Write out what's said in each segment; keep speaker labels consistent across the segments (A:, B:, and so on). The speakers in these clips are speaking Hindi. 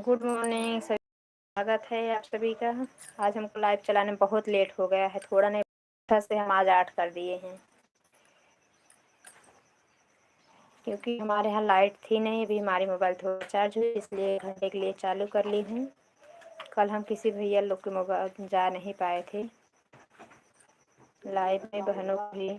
A: गुड मॉर्निंग सभी, स्वागत है आप सभी का। आज हमको लाइव चलाने में बहुत लेट हो गया है, थोड़ा नहीं से हम आज 8 कर दिए हैं, क्योंकि हमारे यहाँ लाइट थी नहीं। अभी हमारी मोबाइल थोड़ा चार्ज हुई, इसलिए घंटे के लिए चालू कर ली हूँ। कल हम किसी भैया लोग के मोबाइल जा नहीं पाए थे लाइव में। बहनों भी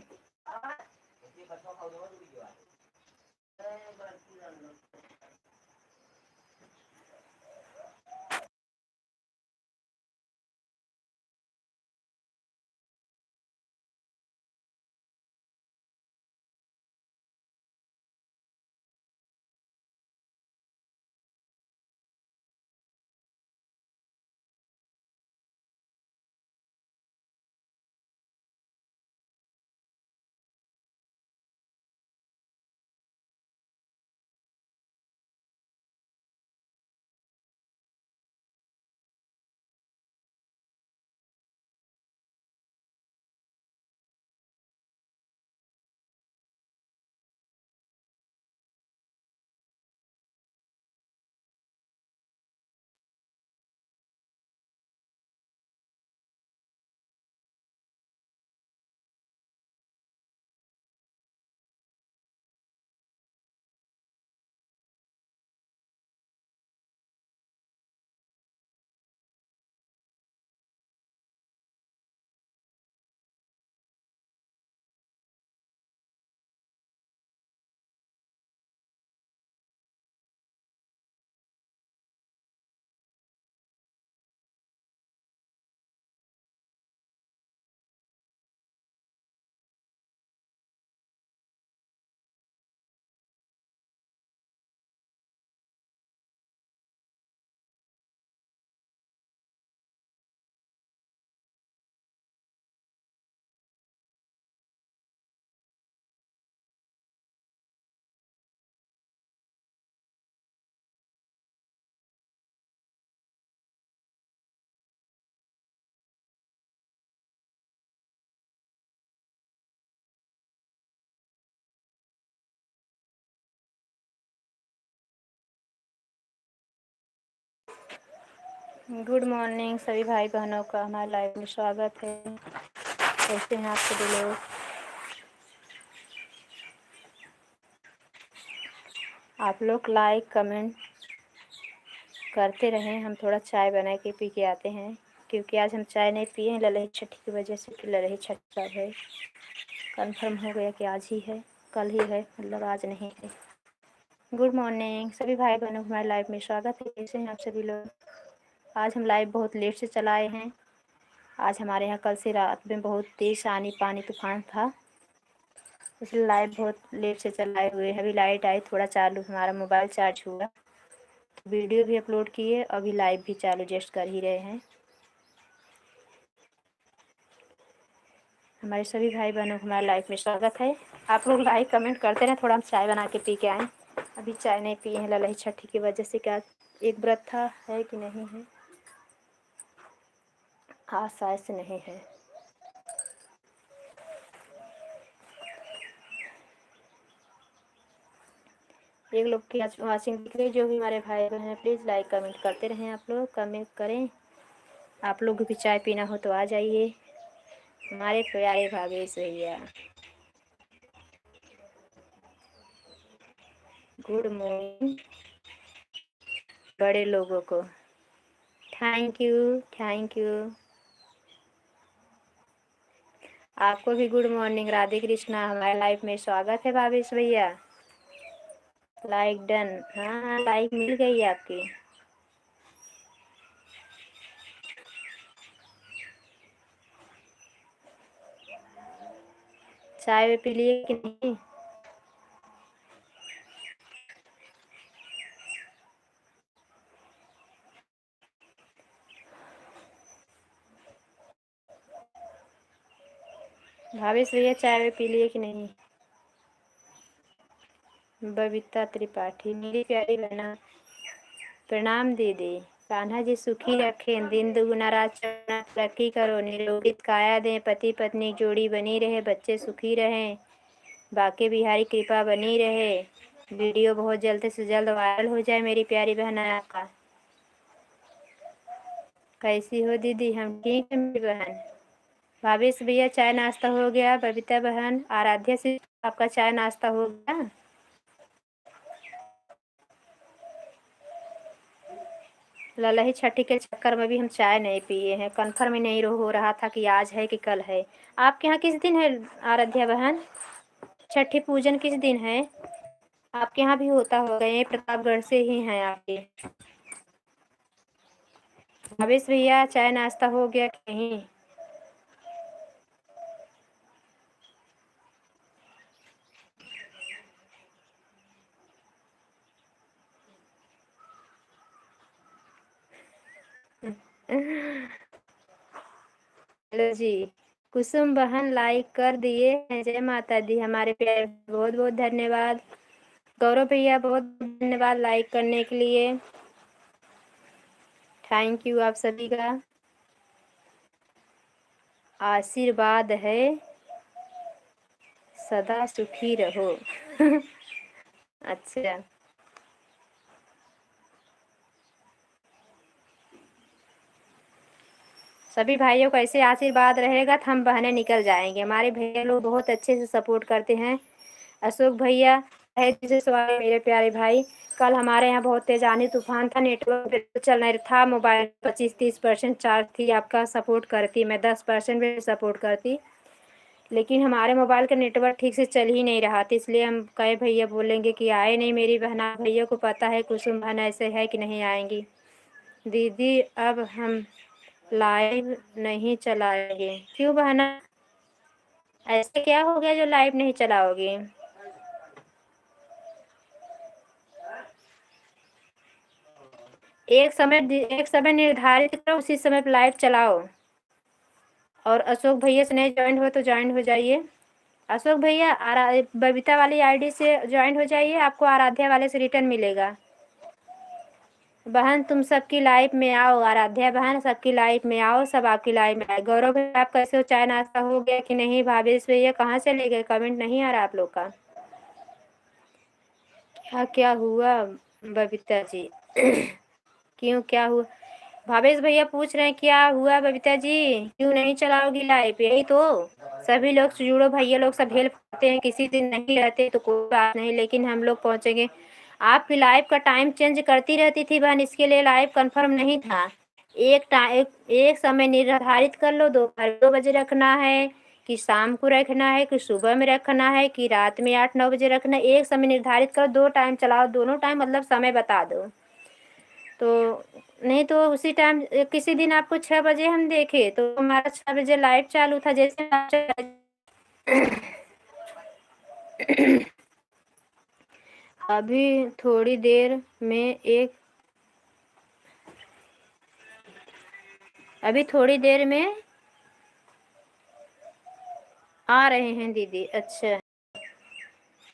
A: गुड मॉर्निंग सभी भाई बहनों का हमारे लाइव में स्वागत है। कैसे हैं आप सभी लोग? आप लोग लाइक कमेंट करते रहें। हम थोड़ा चाय बना के पी के आते हैं, क्योंकि आज हम चाय नहीं पिए हैं ललही छठी की वजह से। कि ललही छठ कब है, कंफर्म हो गया कि आज ही है, कल ही है, मतलब आज नहीं है। गुड मॉर्निंग सभी भाई बहनों, हमारे लाइव में स्वागत है। कैसे हैं आप सभी लोग? आज हम लाइव बहुत लेट से चलाए हैं। आज हमारे यहाँ कल से रात में बहुत तेज़ आनी पानी तूफान था, इसलिए लाइव बहुत लेट से चलाए हुए हैं। अभी लाइट आई, थोड़ा चालू हमारा मोबाइल चार्ज हुआ, वीडियो भी अपलोड किए, अभी लाइव भी चालू जस्ट कर ही रहे हैं। हमारे सभी भाई बहनों को हमारे लाइफ में स्वागत है। आप लोग लाइक कमेंट करते रहें। थोड़ा हम चाय बना के पी के आएँ। अभी चाय नहीं पिए हैं ललही छठी की वजह से। क्या एक व्रत था, है कि नहीं है? हाँ, शायद से नहीं है। एक लोग की आज वॉचिंग दिख रही है। जो भी हमारे भाई बहन हैं, प्लीज़ लाइक कमेंट करते रहें। आप लोग कमेंट करें। आप लोग भी चाय पीना हो तो आ जाइए, हमारे प्यारे भावेश भैया। गुड मॉर्निंग बड़े लोगों को। Thank you, thank you. आपको भी गुड मॉर्निंग, राधे कृष्णा। हमारे लाइफ में स्वागत है भावेश भैया। Like done. हाँ, लाइक मिल गई आपकी। चाय पी लिए कि नहीं? भावेश भैया चाय पी लिए कि नहीं? बबीता त्रिपाठी, मेरी प्यारी बहना, प्रणाम दीदी। कान्हा जी सुखी रखें, दिन दुगुना रात चौगुना तरक्की करो, निरोगित काया दें, पति पत्नी जोड़ी बनी रहे, बच्चे सुखी रहें, बाके बिहारी कृपा बनी रहे। वीडियो बहुत जल्द से जल्द वायरल हो जाए मेरी प्यारी बहन आपका। कैसी हो दीदी? हम ठीक है मेरी बहन। भावेश भैया चाय नाश्ता हो गया? बबीता बहन, आराध्या से आपका चाय नाश्ता हो गया? ललही छठी के चक्कर में भी हम चाय नहीं पिए हैं। कन्फर्म ही नहीं हो रहा था कि आज है कि कल है। आपके यहाँ किस दिन है आराध्या बहन? छठी पूजन किस दिन है? आपके यहाँ भी होता होगा, ये प्रतापगढ़ से ही हैं आपके। भावेश भैया चाय नाश्ता हो गया कि नहीं? हेलो जी। कुसुम बहन लाइक कर दिए हैं। जय माता दी हमारे प्यारे, बहुत बहुत धन्यवाद। गौरव भैया बहुत धन्यवाद लाइक करने के लिए। थैंक यू आप सभी का आशीर्वाद है। सदा सुखी रहो। अच्छा, सभी भाइयों का ऐसे आशीर्वाद रहेगा तो हम बहनें निकल जाएंगे। हमारे भैया लोग बहुत अच्छे से सपोर्ट करते हैं। अशोक भैया है जिसे सवाल मेरे प्यारे भाई, कल हमारे यहाँ बहुत तेज आंधी तूफान था, नेटवर्क चल नहीं था, मोबाइल 25-30% चार्ज थी। आपका सपोर्ट करती, मैं 10% भी सपोर्ट करती, लेकिन हमारे मोबाइल का नेटवर्क ठीक से चल ही नहीं रहा था, इसलिए हम कहे भैया बोलेंगे कि आए नहीं मेरी बहना। भैया को पता है कुसुम बहन ऐसे है कि नहीं आएंगी। दीदी अब हम लाइव नहीं चलाएंगे। क्यों बहना, ऐसे क्या हो गया जो लाइव नहीं चलाओगे? एक समय निर्धारित करो, उसी समय पे लाइव चलाओ। और अशोक भैया से नहीं ज्वाइन हो तो ज्वाइन हो जाइए। अशोक भैया बबीता वाली आईडी से ज्वाइन हो जाइए, आपको आराध्या वाले से रिटर्न मिलेगा। बहन तुम सबकी लाइफ में आओ, आराध्या बहन सबकी लाइफ में आओ, सब आपकी लाइफ में आए। गौरव भैया आप कैसे हो? चाय नाश्ता हो गया कि नहीं? भावेश भैया कहाँ चले गए? कमेंट नहीं आ रहा आप लोग का। क्या क्या हुआ बबीता जी? क्यों क्या हुआ? भावेश भैया पूछ रहे हैं क्या हुआ बबीता जी, क्यों नहीं चलाओगी लाइव? यही तो, सभी लोग से जुड़ो, भैया लोग सब हेल्प करते हैं। किसी दिन नहीं रहते तो कोई बात नहीं, लेकिन हम लोग पहुंचेंगे। आपकी लाइव का टाइम चेंज करती रहती थी बहन, इसके लिए लाइव कंफर्म नहीं था। एक समय निर्धारित कर लो, दोपहर 2 बजे रखना है कि शाम को रखना है कि सुबह में रखना है कि रात में 8-9 बजे रखना है। एक समय निर्धारित करो, 2 टाइम चलाओ, दोनों टाइम मतलब समय बता दो। तो नहीं तो उसी टाइम किसी दिन आपको 6 बजे हम देखे तो हमारा 6 बजे लाइव चालू था, जैसे अभी थोड़ी देर में एक अभी थोड़ी देर में आ रहे हैं दीदी। अच्छा,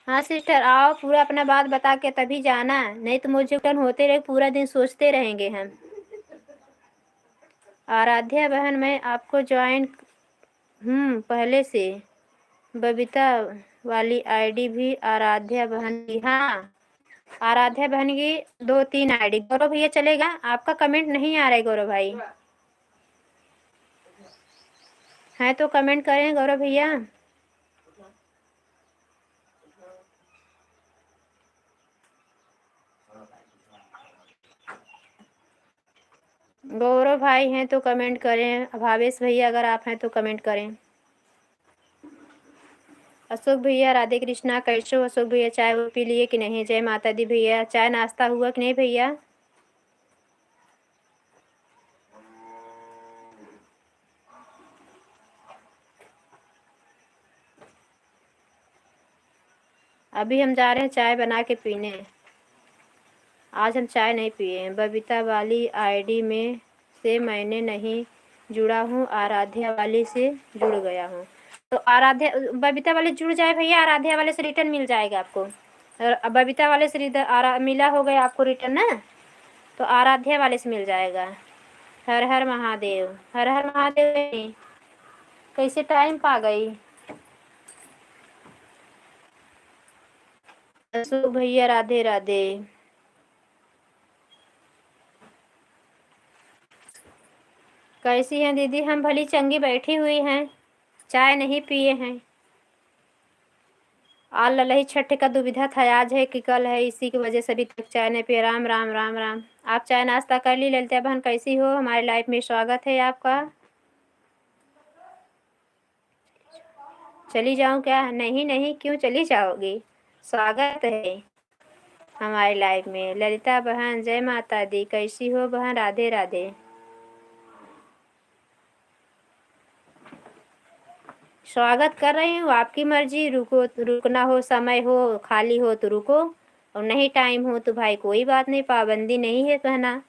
A: हाँ सिस्टर आओ, पूरा अपना बात बता के तभी जाना, नहीं तो मुझे टर्न होते रहे पूरा दिन सोचते रहेंगे हम। आराध्या बहन मैं आपको ज्वाइन पहले से। बबीता वाली आईडी भी आराध्या बहन की। हाँ, आराध्या बहन की 2-3 आईडी। गौरव भैया चलेगा? आपका कमेंट नहीं आ रहा है गौरव भाई, है तो कमेंट करें गौरव भैया। गौरव भाई हैं तो कमेंट करें, भावेश भैया अगर आप हैं तो कमेंट करें। अशोक भैया राधे कृष्णा, कैसे हो अशोक भैया? चाय वो पी लिए कि नहीं? जय माता दी भैया, चाय नाश्ता हुआ कि नहीं भैया? अभी हम जा रहे हैं चाय बना के पीने। आज हम चाय नहीं पिए हैं। बबीता वाली आईडी में से मैंने नहीं जुड़ा हूँ, आराध्या वाली से जुड़ गया हूँ। तो आराध्या बबीता वाले जुड़ जाए भैया, आराध्या वाले से रिटर्न मिल जाएगा आपको। और बबीता वाले से मिला हो गया आपको रिटर्न ना, तो आराध्या वाले से मिल जाएगा। हर हर महादेव, हर हर महादेव। कैसे टाइम पा गई? अशोक भैया राधे राधे। कैसी हैं दीदी? हम भली चंगी बैठी हुई हैं, चाय नहीं पिए हैं। आज ललही छठ का दुविधा था, आज है कि कल है, इसी की वजह से अभी तक चाय नहीं पिए। राम राम राम राम। आप चाय नाश्ता कर ली? ललिता बहन कैसी हो? हमारी लाइफ में स्वागत है आपका। चली जाऊं क्या? नहीं नहीं, क्यों चली जाओगी? स्वागत है हमारी लाइफ में। ललिता बहन जय माता दी, कैसी हो बहन? राधे राधे। स्वागत कर रही हूँ, आपकी मर्जी। रुको, रुकना हो, समय हो, खाली हो तो रुको, और नहीं टाइम हो तो भाई कोई बात नहीं, पाबंदी नहीं है कहना।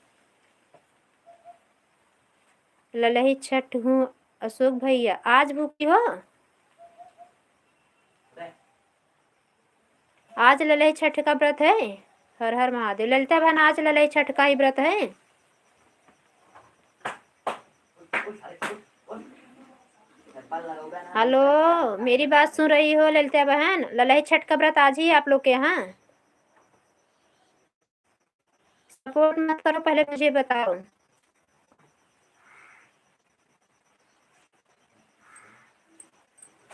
A: ललही छठ हूँ अशोक भैया, आज भूखी हो? आज ललही छठ का व्रत है? हर हर महादेव। ललिता बहन आज ललही छठ का ही व्रत है? हेलो, मेरी बात सुन रही हो ललिता बहन? ललही छठ का व्रत आज ही आप लोग के यहाँ? सपोर्ट मत करो, पहले मुझे बताओ।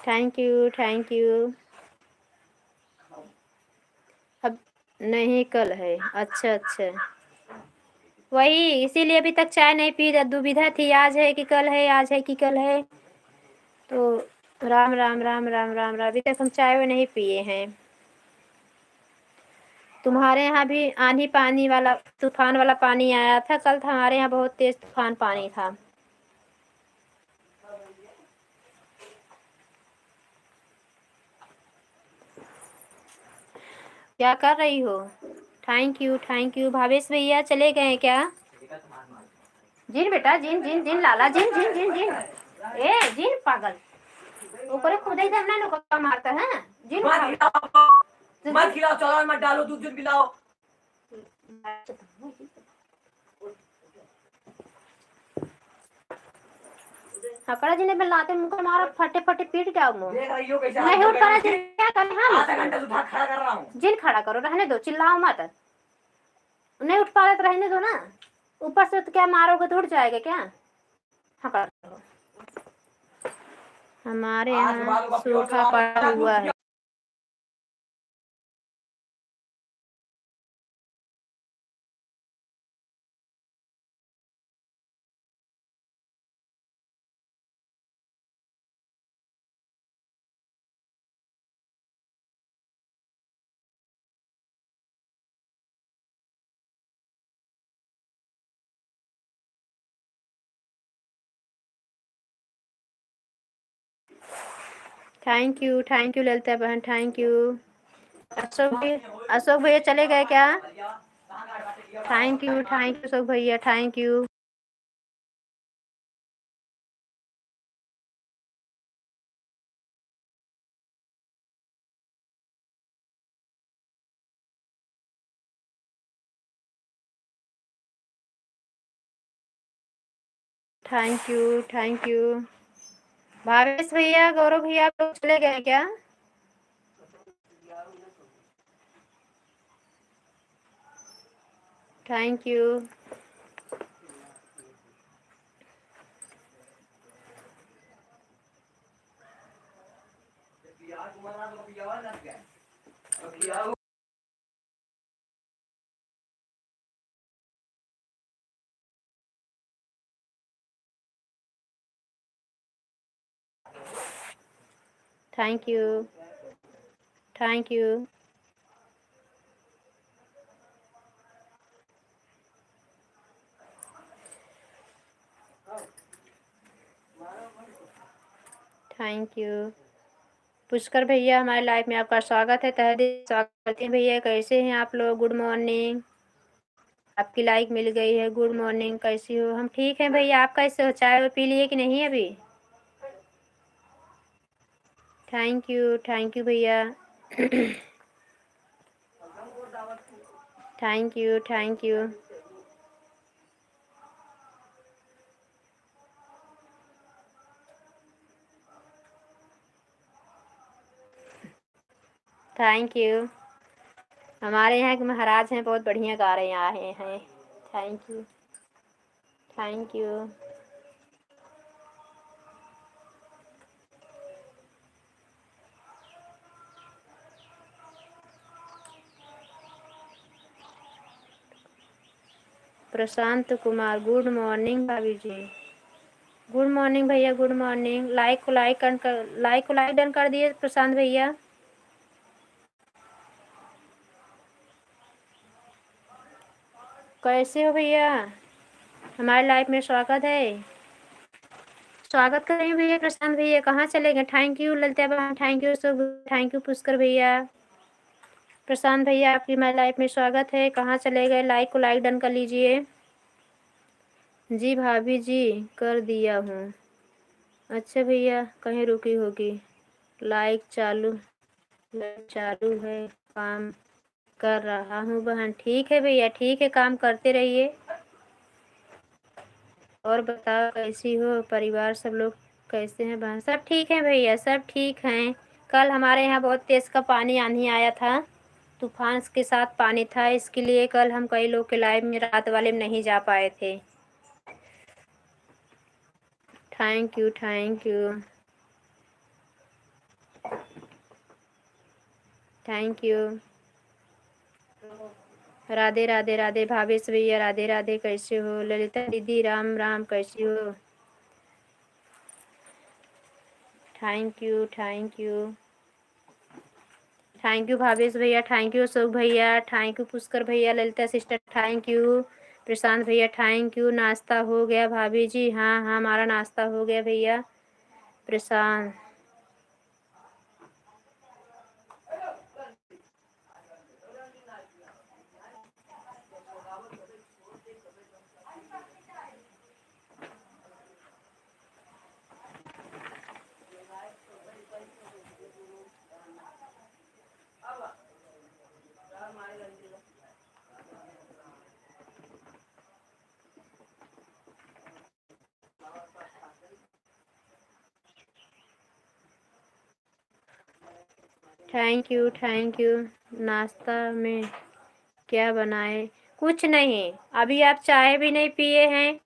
A: Thank you thank you. अब नहीं, कल है। अच्छा अच्छा, वही इसीलिए अभी तक चाय नहीं पी, दुविधा थी, आज है कि कल है, आज है कि कल है। तो राम राम राम राम राम राम। अभी तक हम चाय नहीं पिए हैं। तुम्हारे यहाँ भी आंधी पानी वाला, तूफान वाला पानी आया था कल? था हमारे यहाँ बहुत तेज तूफान पानी था। क्या कर रही हो? Thank you. भावेश भैया चले गए क्या? जिन बेटा, जिन जिन जिन लाला, जिन जिन जिन जिन, ए जिन पागल, ऊपर खुद ही धरना नुका मारता है। जिन मत खिलाओ, चलो मत डालो, दूध दूध पिलाओ। हकड़ा जी ने लाते मुंह मारा, फटे फटे पीट क्या मुंह नहीं उठ पा रहा। क्या करें हम? आधा घंटा से खड़ा कर रहा हूँ। जिन खड़ा करो, रहने दो, चिल्लाओ मत। नहीं उठ पा रहा तो रहने दो ना। ऊपर से तो क्या मारोगे तो उठ जाएगा क्या? हकड़ा करो। हमारे यहाँ सूखा पड़ा हुआ है। थैंक यू ललिता बहन, थैंक यू। अशोक भैया चले गए क्या? थैंक यू अशोक भैया, thank you. Thank you. Bhavesh भैया, गौरव भैया, आप लोग चले गए क्या? Thank you. Thank you thank you. Thank you. Pushkar भैया, हमारे लाइफ में आपका स्वागत है, तहे दिल से स्वागत करते हैं भैया। कैसे हैं आप लोग? Good morning. आपकी लाइक मिल गई है, गुड मॉर्निंग। कैसी हो? हम ठीक हैं भैया, आप कैसे हो? चाय पी लिए कि नहीं अभी? थैंक यू भैया। Thank you. Thank you. हमारे यहाँ के महाराज हैं, बहुत बढ़िया गा रहे हैं, आए हैं। Thank you. Prashant Kumar, good morning भाभी जी। गुड मॉर्निंग भैया, गुड मॉर्निंग। लाइक डन कर दिए प्रशांत भैया। कैसे हो भैया? हमारे लाइफ में स्वागत है। स्वागत करें भैया प्रशांत भैया। कहाँ चले गए? थैंक यू ललिता बहन, thank you so, thank you Pushkar भैया। प्रशांत भैया आपकी हमारी लाइफ में स्वागत है। कहाँ चले गए? लाइक डन कर लीजिए। जी भाभी जी कर दिया हूँ। अच्छा भैया कहीं रुकी होगी। लाइक चालू है, काम कर रहा हूँ बहन। ठीक है भैया, ठीक है, काम करते रहिए। और बताओ कैसी हो? परिवार सब लोग कैसे हैं बहन? सब ठीक है भैया, सब ठीक हैं। कल हमारे यहाँ बहुत तेज़ का पानी आंधी आया था, तूफान के साथ पानी था, इसके लिए कल हम कई लोग के लाइव में रात वाले में नहीं जा पाए थे। Thank you, thank you, thank you. Radhe Radhe Radhe Bhavesh भैया, राधे राधे। कैसे हो ललिता दीदी? राम राम, कैसी हो? Thank you, thank you, thank you Bhavesh भैया, थैंक यू अशोक भैया, थैंक यू पुष्कर भैया, Lalita sister thank you, Prashant भैया थैंक यू। नाश्ता हो गया भाभी जी? हाँ हाँ हमारा नाश्ता हो गया भैया। प्रशांत थैंक यू, थैंक यू। नाश्ता में क्या बनाए? कुछ नहीं, अभी आप चाय भी नहीं पिए हैं।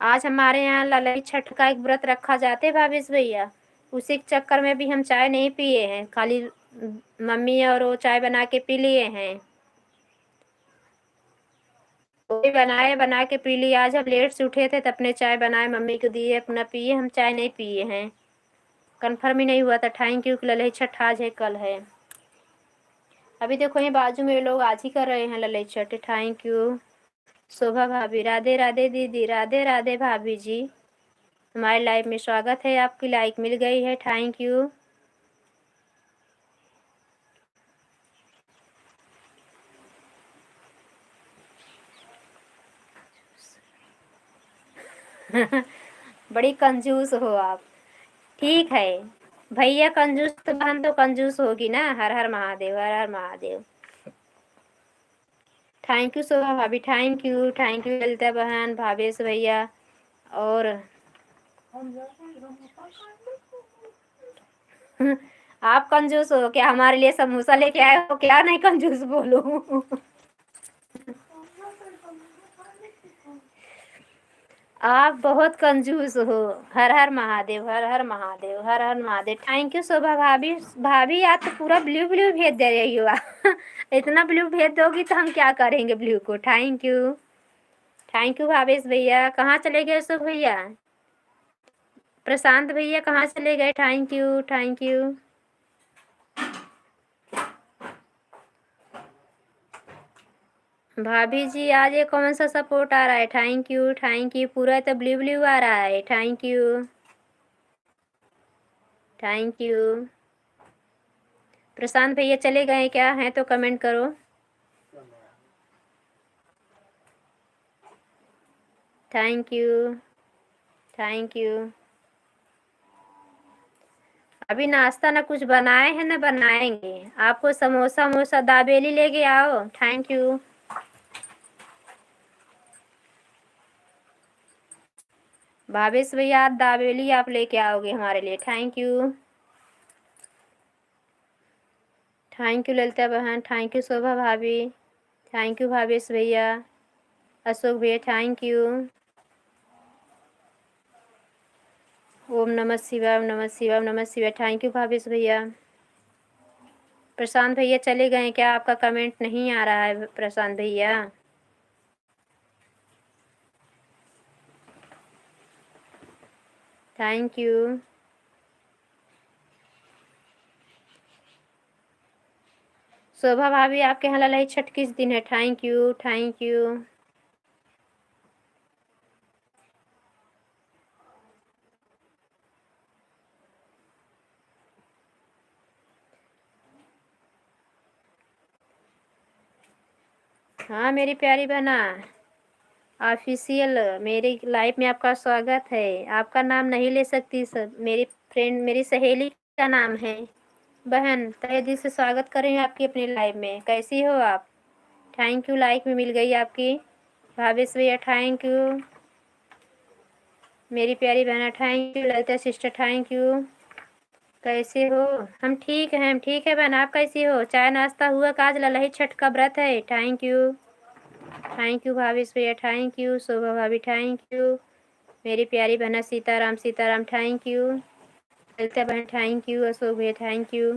A: आज हमारे यहाँ ललई छठ का एक व्रत रखा जाते भावेश भैया, उसी के चक्कर में भी हम चाय नहीं पिए हैं, खाली मम्मी और वो चाय बना के पी लिए हैं। वही बनाए, बना के पी लिए। आज हम लेट से उठे थे तो अपने चाय बनाए मम्मी को दिए, अपना पिए। हम चाय नहीं पिए हैं, कन्फर्म ही नहीं हुआ था। Thank you. ललई छठ आज है, कल है। अभी देखो ये बाजू में लोग आज ही कर रहे हैं ललई छठ। थैंक यू शोभा भाभी, राधे राधे दीदी, राधे राधे भाभी जी। हमारे लाइव में स्वागत है, आपकी लाइक मिल गई है, थैंक यू। बड़ी कंजूस हो आप। ठीक है भैया, कंजूस तो बहन तो कंजूस होगी ना। हर हर महादेव, हर हर महादेव। थैंक यू शोभा भाभी, thank you, thank you Lalita बहन, भावेश भैया। और आप कंजूस हो क्या? हमारे लिए समोसा लेके आए हो क्या? नहीं कंजूस बोलो। आप बहुत कंजूस हो। हर हर महादेव, हर हर महादेव, हर हर महादेव। थैंक यू शोभा भाभी। भाभी आप तो पूरा ब्लू ब्लू भेज दे रही हो। इतना ब्लू भेज दोगी तो हम क्या करेंगे ब्लू को। Thank you, thank you Bhavesh भैया। कहाँ चले गए अशोक भैया? प्रशांत भैया कहाँ चले गए? Thank you, thank you. भाभी जी आज ये कौन सा सपोर्ट आ रहा है? Thank you, thank you. पूरा तो ब्लू ब्लू आ रहा है। Thank you, thank you. Prashant भैया चले गए क्या? हैं तो कमेंट करो। Thank you, thank you. अभी नाश्ता ना कुछ बनाए हैं ना बनाएंगे। आपको समोसा वमोसा दाबेली लेके आओ। Thank you. भावेश भैया आप दाबेली आप लेके आओगे हमारे लिए। Thank you, thank you Lalita बहन, थैंक यू शोभा भाभी, थैंक यू भावेश भैया, अशोक भैया थैंक यू। ओम नमः शिवाय, ओम नमः शिवाय, ओम नमः शिवाय। थैंक यू भावेश भैया। प्रशांत भैया चले गए क्या? आपका कमेंट नहीं आ रहा है प्रशांत भैया। Thank you. शोभा भाभी आपके यहाँ ललई छठ किस दिन है? Thank you, thank you. हाँ मेरी प्यारी बहना, ऑफिशियल मेरी लाइफ में आपका स्वागत है। आपका नाम नहीं ले सकती सब, मेरी फ्रेंड मेरी सहेली का नाम है। बहन तहे दिल से स्वागत करें आपकी अपनी लाइफ में। कैसी हो आप? थैंक यू, लाइक में मिल गई आपकी। भावेश भैया थैंक यू। मेरी प्यारी बहना thank you. Lalita sister thank you. कैसे हो? हम ठीक हैं, हम ठीक है बहन, आप कैसी हो? चाय नाश्ता हुआ? आज ललही छठ का व्रत है। Thank you, thank you Bhavesh भैया थैंक यू। शोभा भाभी थैंक यू। मेरी प्यारी बहना सीताराम सीताराम थैंक यू। ललिता बहन थैंक यू। अशोक भैया थैंक यू।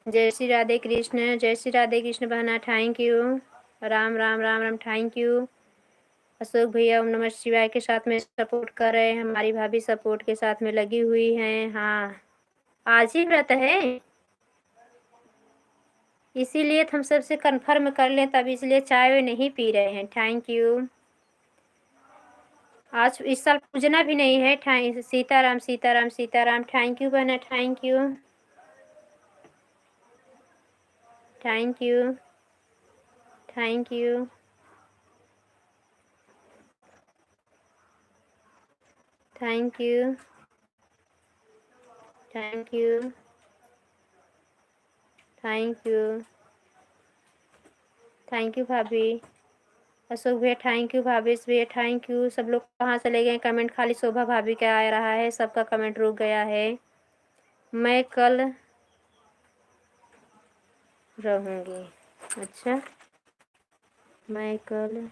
A: जय श्री राधे कृष्ण, जय श्री राधे कृष्ण बहना thank you. Ram Ram Ram Ram thank you. Ashok भैया ओम नमः शिवाय के साथ में सपोर्ट कर रहे हैं। हमारी भाभी सपोर्ट के साथ में लगी हुई हैं। हाँ आज ही व्रत है, इसीलिए हम सबसे कंफर्म कर लें, तब इसलिए चाय नहीं पी रहे हैं। Thank you. आज इस साल पूजना भी नहीं है। सीताराम सीताराम सीताराम थैंक यू बहना thank you, thank you, thank you, thank you, thank you, thank you, thank you भाभी। अशोक भैया थैंक यू। भावेश भैया थैंक यू। सब लोग कहाँ चले गए? कमेंट खाली शोभा भाभी का आ रहा है, सबका कमेंट रुक गया है। मैं कल रहूँगी। अच्छा मैं कल,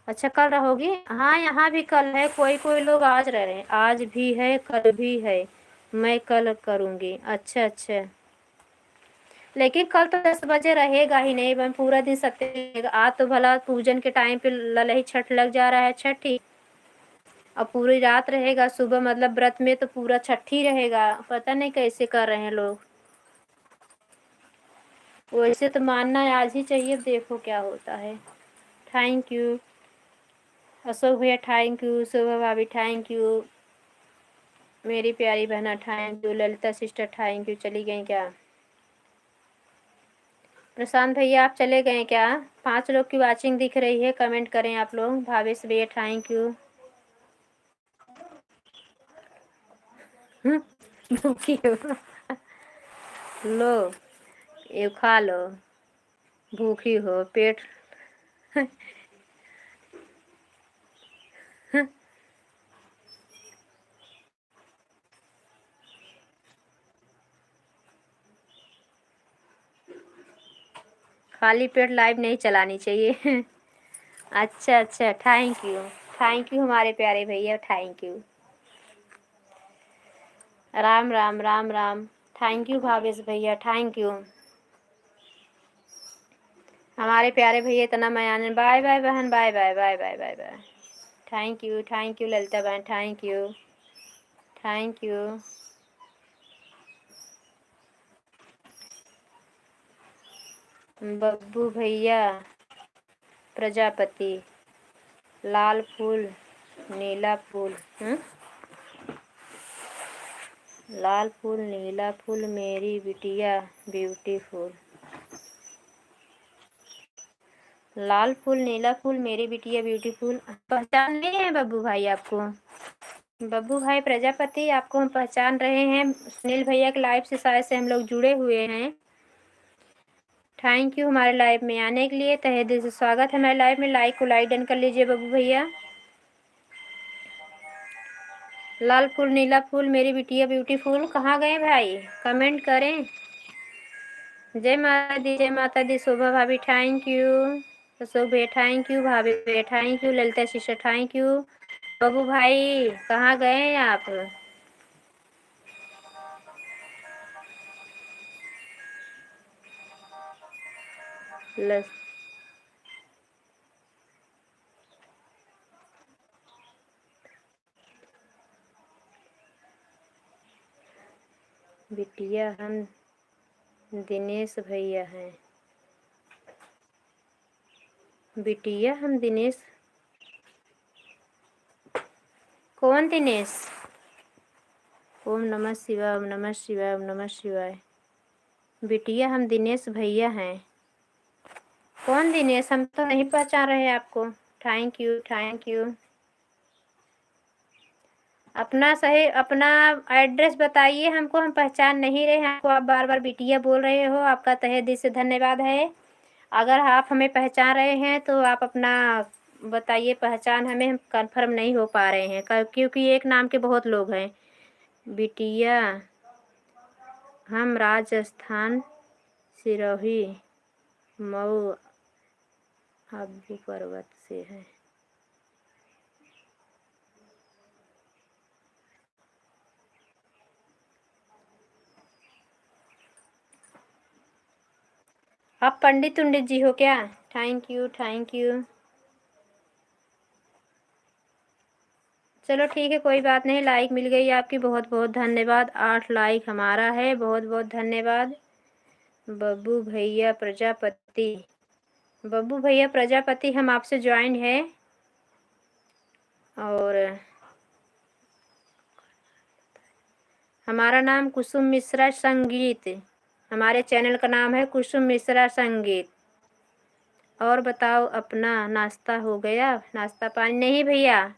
A: अच्छा कल रहोगी? हाँ यहाँ भी कल है, कोई कोई लोग आज रह रहे हैं। आज भी है कल भी है। मैं कल करूँगी। अच्छा अच्छा, लेकिन कल तो 10 बजे रहेगा ही नहीं बहन, पूरा दिन सत्य रहेगा। आज तो भला पूजन के टाइम पे ललही छठ लग जा रहा है, छठी। अब पूरी रात रहेगा, सुबह मतलब व्रत में तो पूरा छठी रहेगा। पता नहीं कैसे कर रहे हैं लोग। वैसे तो मानना आज ही चाहिए, देखो क्या होता है। थैंक यू अशोक भैया थैंक यू। शोभा भाभी थैंक यू। मेरी प्यारी बहना thank you. Lalita sister thank you. चली गई क्या? प्रशांत भैया आप चले गए क्या? 5 लोग की वाचिंग दिख रही है, कमेंट करें आप लोग। भावेश भैया थैंक यू। भूखी हो? लो ये खा लो, भूखी हो पेट। खाली पेट लाइव नहीं चलानी चाहिए। अच्छा अच्छा थैंक यू हमारे प्यारे भैया thank you. Ram Ram Ram Ram thank you Bhavesh भैया थैंक यू। हमारे प्यारे भैया इतना मयान। बाय बाय बहन, bye bye bye bye bye bye. Thank you Lalita बहन thank you, thank you. Babbu भैया प्रजापति, लाल फूल नीला फूल, लाल फूल नीला फूल मेरी बिटिया ब्यूटीफुल। लाल फूल नीला फूल मेरी बिटिया ब्यूटीफुल। पहचान नहीं है बब्बू भाई आपको? बब्बू भाई प्रजापति आपको हम पहचान रहे हैं। सुनील भैया के लाइव से शायद से हम लोग जुड़े हुए हैं। थैंक यू हमारे लाइव में आने के लिए, तहे दिल से स्वागत है हमारे लाइव में। लाइक को लाइक डन कर लीजिए बब्बू भैया। लाल फूल नीला फूल मेरी बिटिया ब्यूटीफुल कहाँ गए भाई? कमेंट करें। जय माता दी, जय माता दी। शोभा भाभी थैंक यू। अशोक भैया थैंक यू। भाभी भैया thank you. Lalita sister thank you. Babbu भाई कहाँ गए हैं आप? बिटिया हम दिनेश भैया हैं। बिटिया हम दिनेश, कौन दिनेश? ओम नमः शिवाय, ओम नमः शिवाय, ओम नमः शिवाय। बिटिया हम दिनेश भैया हैं। कौन दिनेश? हम तो नहीं पहचान रहे आपको। Thank you, thank you. अपना सही अपना एड्रेस बताइए हमको, हम पहचान नहीं रहे हैं आपको। आप बार बार बिटिया बोल रहे हो, आपका तहे दिल से धन्यवाद है। अगर आप हमें पहचान रहे हैं तो आप अपना बताइए पहचान हमें, हम कंफर्म नहीं हो पा रहे हैं क्योंकि एक नाम के बहुत लोग हैं। बिटिया हम राजस्थान सिरोही मऊ आबू पर्वत से हैं। आप पंडित जी हो क्या? Thank you, thank you. चलो ठीक है, कोई बात नहीं। लाइक मिल गई आपकी, बहुत बहुत धन्यवाद। 8 लाइक हमारा है, बहुत बहुत धन्यवाद। बब्बू भैया प्रजापति, बब्बू भैया प्रजापति हम आपसे ज्वाइन है। और हमारा नाम कुसुम मिश्रा संगीत, हमारे चैनल का नाम है कुसुम मिश्रा संगीत। और बताओ, अपना नाश्ता हो गया? नाश्ता पानी नहीं भैया,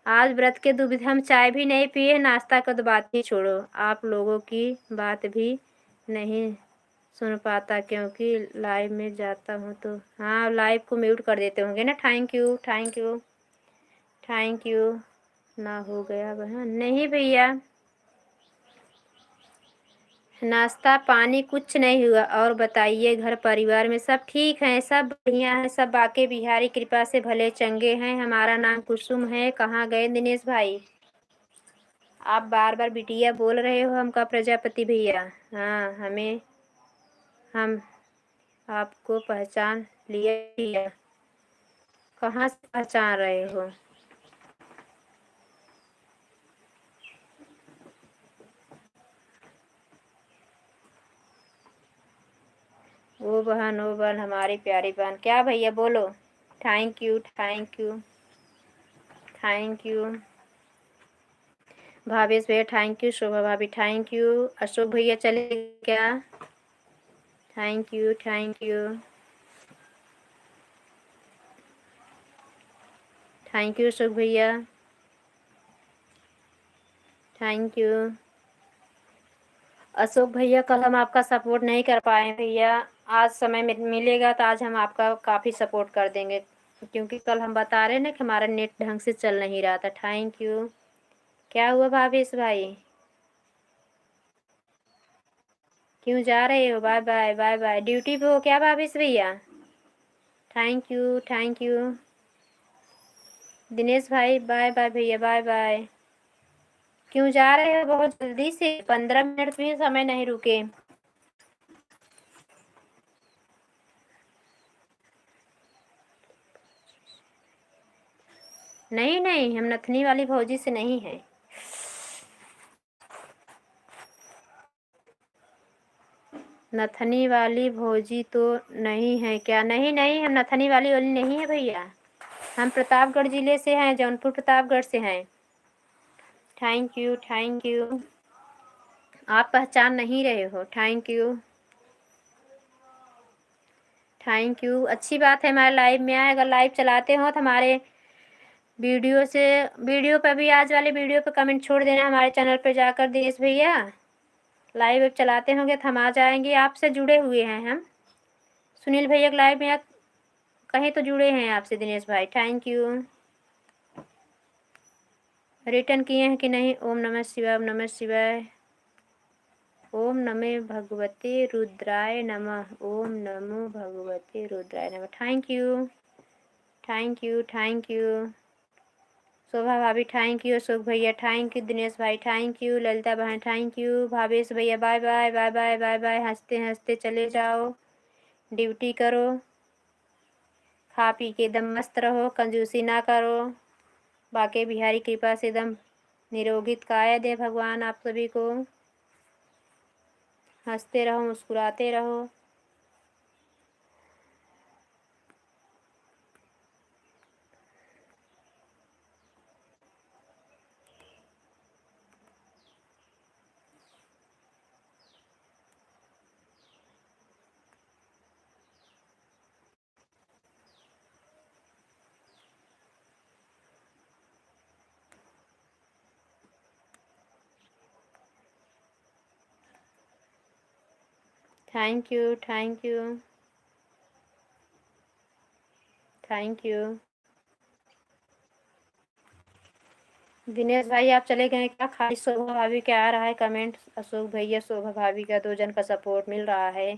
A: आज व्रत के दुविध हम चाय भी नहीं पिए, नाश्ता का तो बात ही छोड़ो। आप लोगों की बात भी नहीं सुन पाता क्योंकि लाइव में जाता हूँ तो। हाँ, लाइव को म्यूट कर देते होंगे ना। Thank you, thank you, thank you. ना हो गया बहन? नहीं भैया, नाश्ता पानी कुछ नहीं हुआ। और बताइए, घर परिवार में सब ठीक हैं? सब बढ़िया है, सब बाके बिहारी कृपा से भले चंगे हैं। हमारा नाम कुसुम है। कहाँ गए दिनेश भाई? आप बार बार बिटिया बोल रहे हो हमका प्रजापति भैया। हाँ, हम आपको पहचान लिया। कहाँ से पहचान रहे हो? ओ बहन, ओ बहन, हमारी प्यारी बहन। क्या भैया बोलो? Thank you, thank you, thank you. Bhavesh भैया थैंक यू, शोभा भाभी थैंक यू, अशोक भैया चले क्या? Thank you, thank you, thank you Ashok भैया, थैंक यू। अशोक भैया, कल हम आपका सपोर्ट नहीं कर पाए भैया। आज समय मिलेगा तो आज हम आपका काफ़ी सपोर्ट कर देंगे, क्योंकि कल हम बता रहे ना कि हमारा नेट ढंग से चल नहीं रहा था। Thank you. क्या हुआ भावेश भाई? क्यों जा रहे हो? Bye bye, bye bye. Duty पे हो क्या भावेश भैया? Thank you, thank you. Dinesh भाई बाय बाय भैया, बाय बाय। क्यों जा रहे हो बहुत जल्दी से? 15 मिनट भी समय नहीं रुके। नहीं नहीं, हम नथनी वाली भौजी से नहीं है। नथनी वाली भौजी तो नहीं है क्या? नहीं नहीं, हम नथनी वाली नहीं है भैया। हम प्रतापगढ़ जिले से हैं, जौनपुर प्रतापगढ़ से हैं। Thank you, thank you. आप पहचान नहीं रहे हो? Thank you, thank you. अच्छी बात है हमारे लाइव में आए। अगर लाइव चलाते हो तो हमारे वीडियो पे भी, आज वाले वीडियो पे कमेंट छोड़ देना हमारे चैनल पे जाकर। दिनेश भैया लाइव चलाते होंगे तो हम आ जाएंगे। आपसे जुड़े हुए हैं हम। सुनील भैया लाइव में कहीं तो जुड़े हैं आपसे दिनेश भाई। Thank you. रिटर्न किए हैं कि नहीं? ओम नमः शिवाय, ओम नमः शिवाय, ओम नमः भगवते रुद्राय नमः, ओम नमो भगवते रुद्राय नमः। Thank you, thank you, thank you. Shobha भाभी थैंक यू, अशोक भैया थैंक यू, दिनेश भाई थैंक यू, ललिता बहन थैंक यू, भावेश भैया bye bye, bye bye, bye bye. हंसते हंसते चले जाओ, ड्यूटी करो, खा पी के एकदम मस्त रहो, कंजूसी ना करो। बाके बिहारी कृपा से एकदम निरोगित काया दे भगवान आप सभी को। हंसते रहो, मुस्कुराते रहो। Thank you, thank you, thank you. Dinesh भाई आप चले गए क्या? खाली शोभा भाभी क्या आ रहा है कमेंट? अशोक भैया, शोभा भाभी का 2 जन का सपोर्ट मिल रहा है।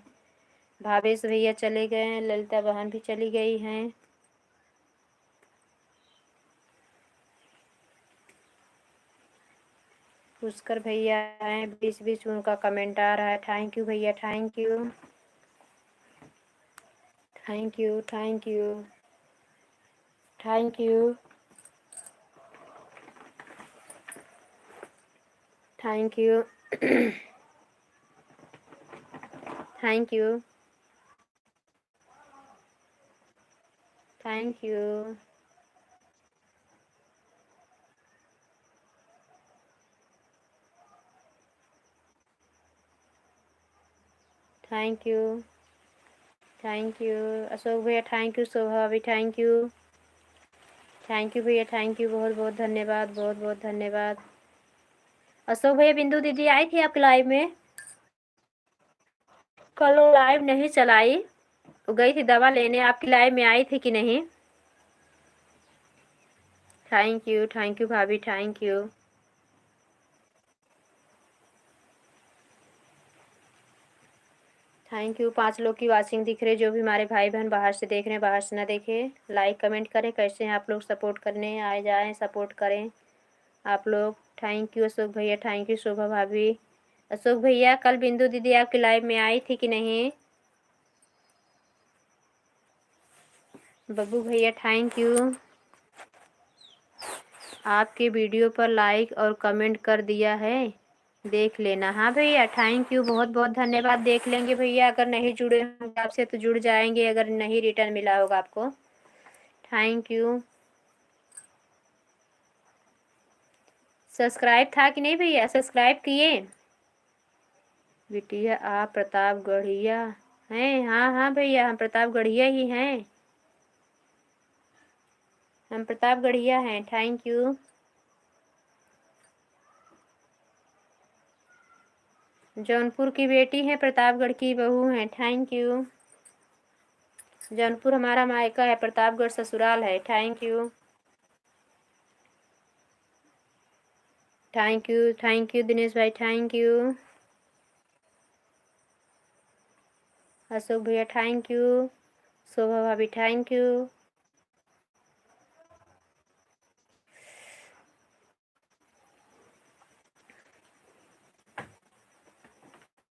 A: भावेश भैया चले गए हैं, ललिता बहन भी चली गई हैं। पुष्कर भैया हैं, बीच बीच उनका कमेंट आ रहा है। थैंक यू भैया, thank you, thank you, thank you, thank you, thank you, thank you, thank you, thank you, thank you Ashok भैया, थैंक यू शोभा भी, थैंक यू, थैंक यू भैया, थैंक यू, बहुत बहुत धन्यवाद, बहुत बहुत धन्यवाद। अशोक भैया, बिंदु दीदी आई थी आपके लाइव में? कल वो लाइव नहीं चलाई, वो गई थी दवा लेने। आपकी लाइव में आई थी कि नहीं? थैंक यू भाभी, थैंक यू। Thank you. 5 लोग की वॉचिंग दिख रही है। जो भी हमारे भाई बहन बाहर से देख रहे हैं, बाहर से ना देखे, लाइक कमेंट करें। कैसे हैं आप लोग? सपोर्ट करने आए जाएं, सपोर्ट करें आप लोग। थैंक यू अशोक भैया, थैंक यू शोभा भाभी। अशोक भैया, कल बिंदु दीदी आपकी लाइव में आई थी कि नहीं? बब्बू भैया, थैंक यू। आपके वीडियो पर लाइक और कमेंट कर दिया है, देख लेना। हाँ भैया, थैंक यू, बहुत बहुत धन्यवाद। देख लेंगे भैया, अगर नहीं जुड़े होंगे आपसे तो जुड़ जाएंगे, अगर नहीं रिटर्न मिला होगा आपको। Thank you. सब्सक्राइब था कि नहीं भैया? सब्सक्राइब किए? बिटिया आप प्रतापगढ़िया हैं? हाँ हाँ भैया, हम प्रतापगढ़िया ही हैं, हम प्रतापगढ़िया हैं। Thank you. जौनपुर की बेटी है, प्रतापगढ़ की बहू हैं। Thank you. जौनपुर हमारा मायका है, प्रतापगढ़ ससुराल है। Thank you, thank you Dinesh भाई, थैंक यू। अशोक भैया, थैंक यू। शोभा भाभी, थैंक यू।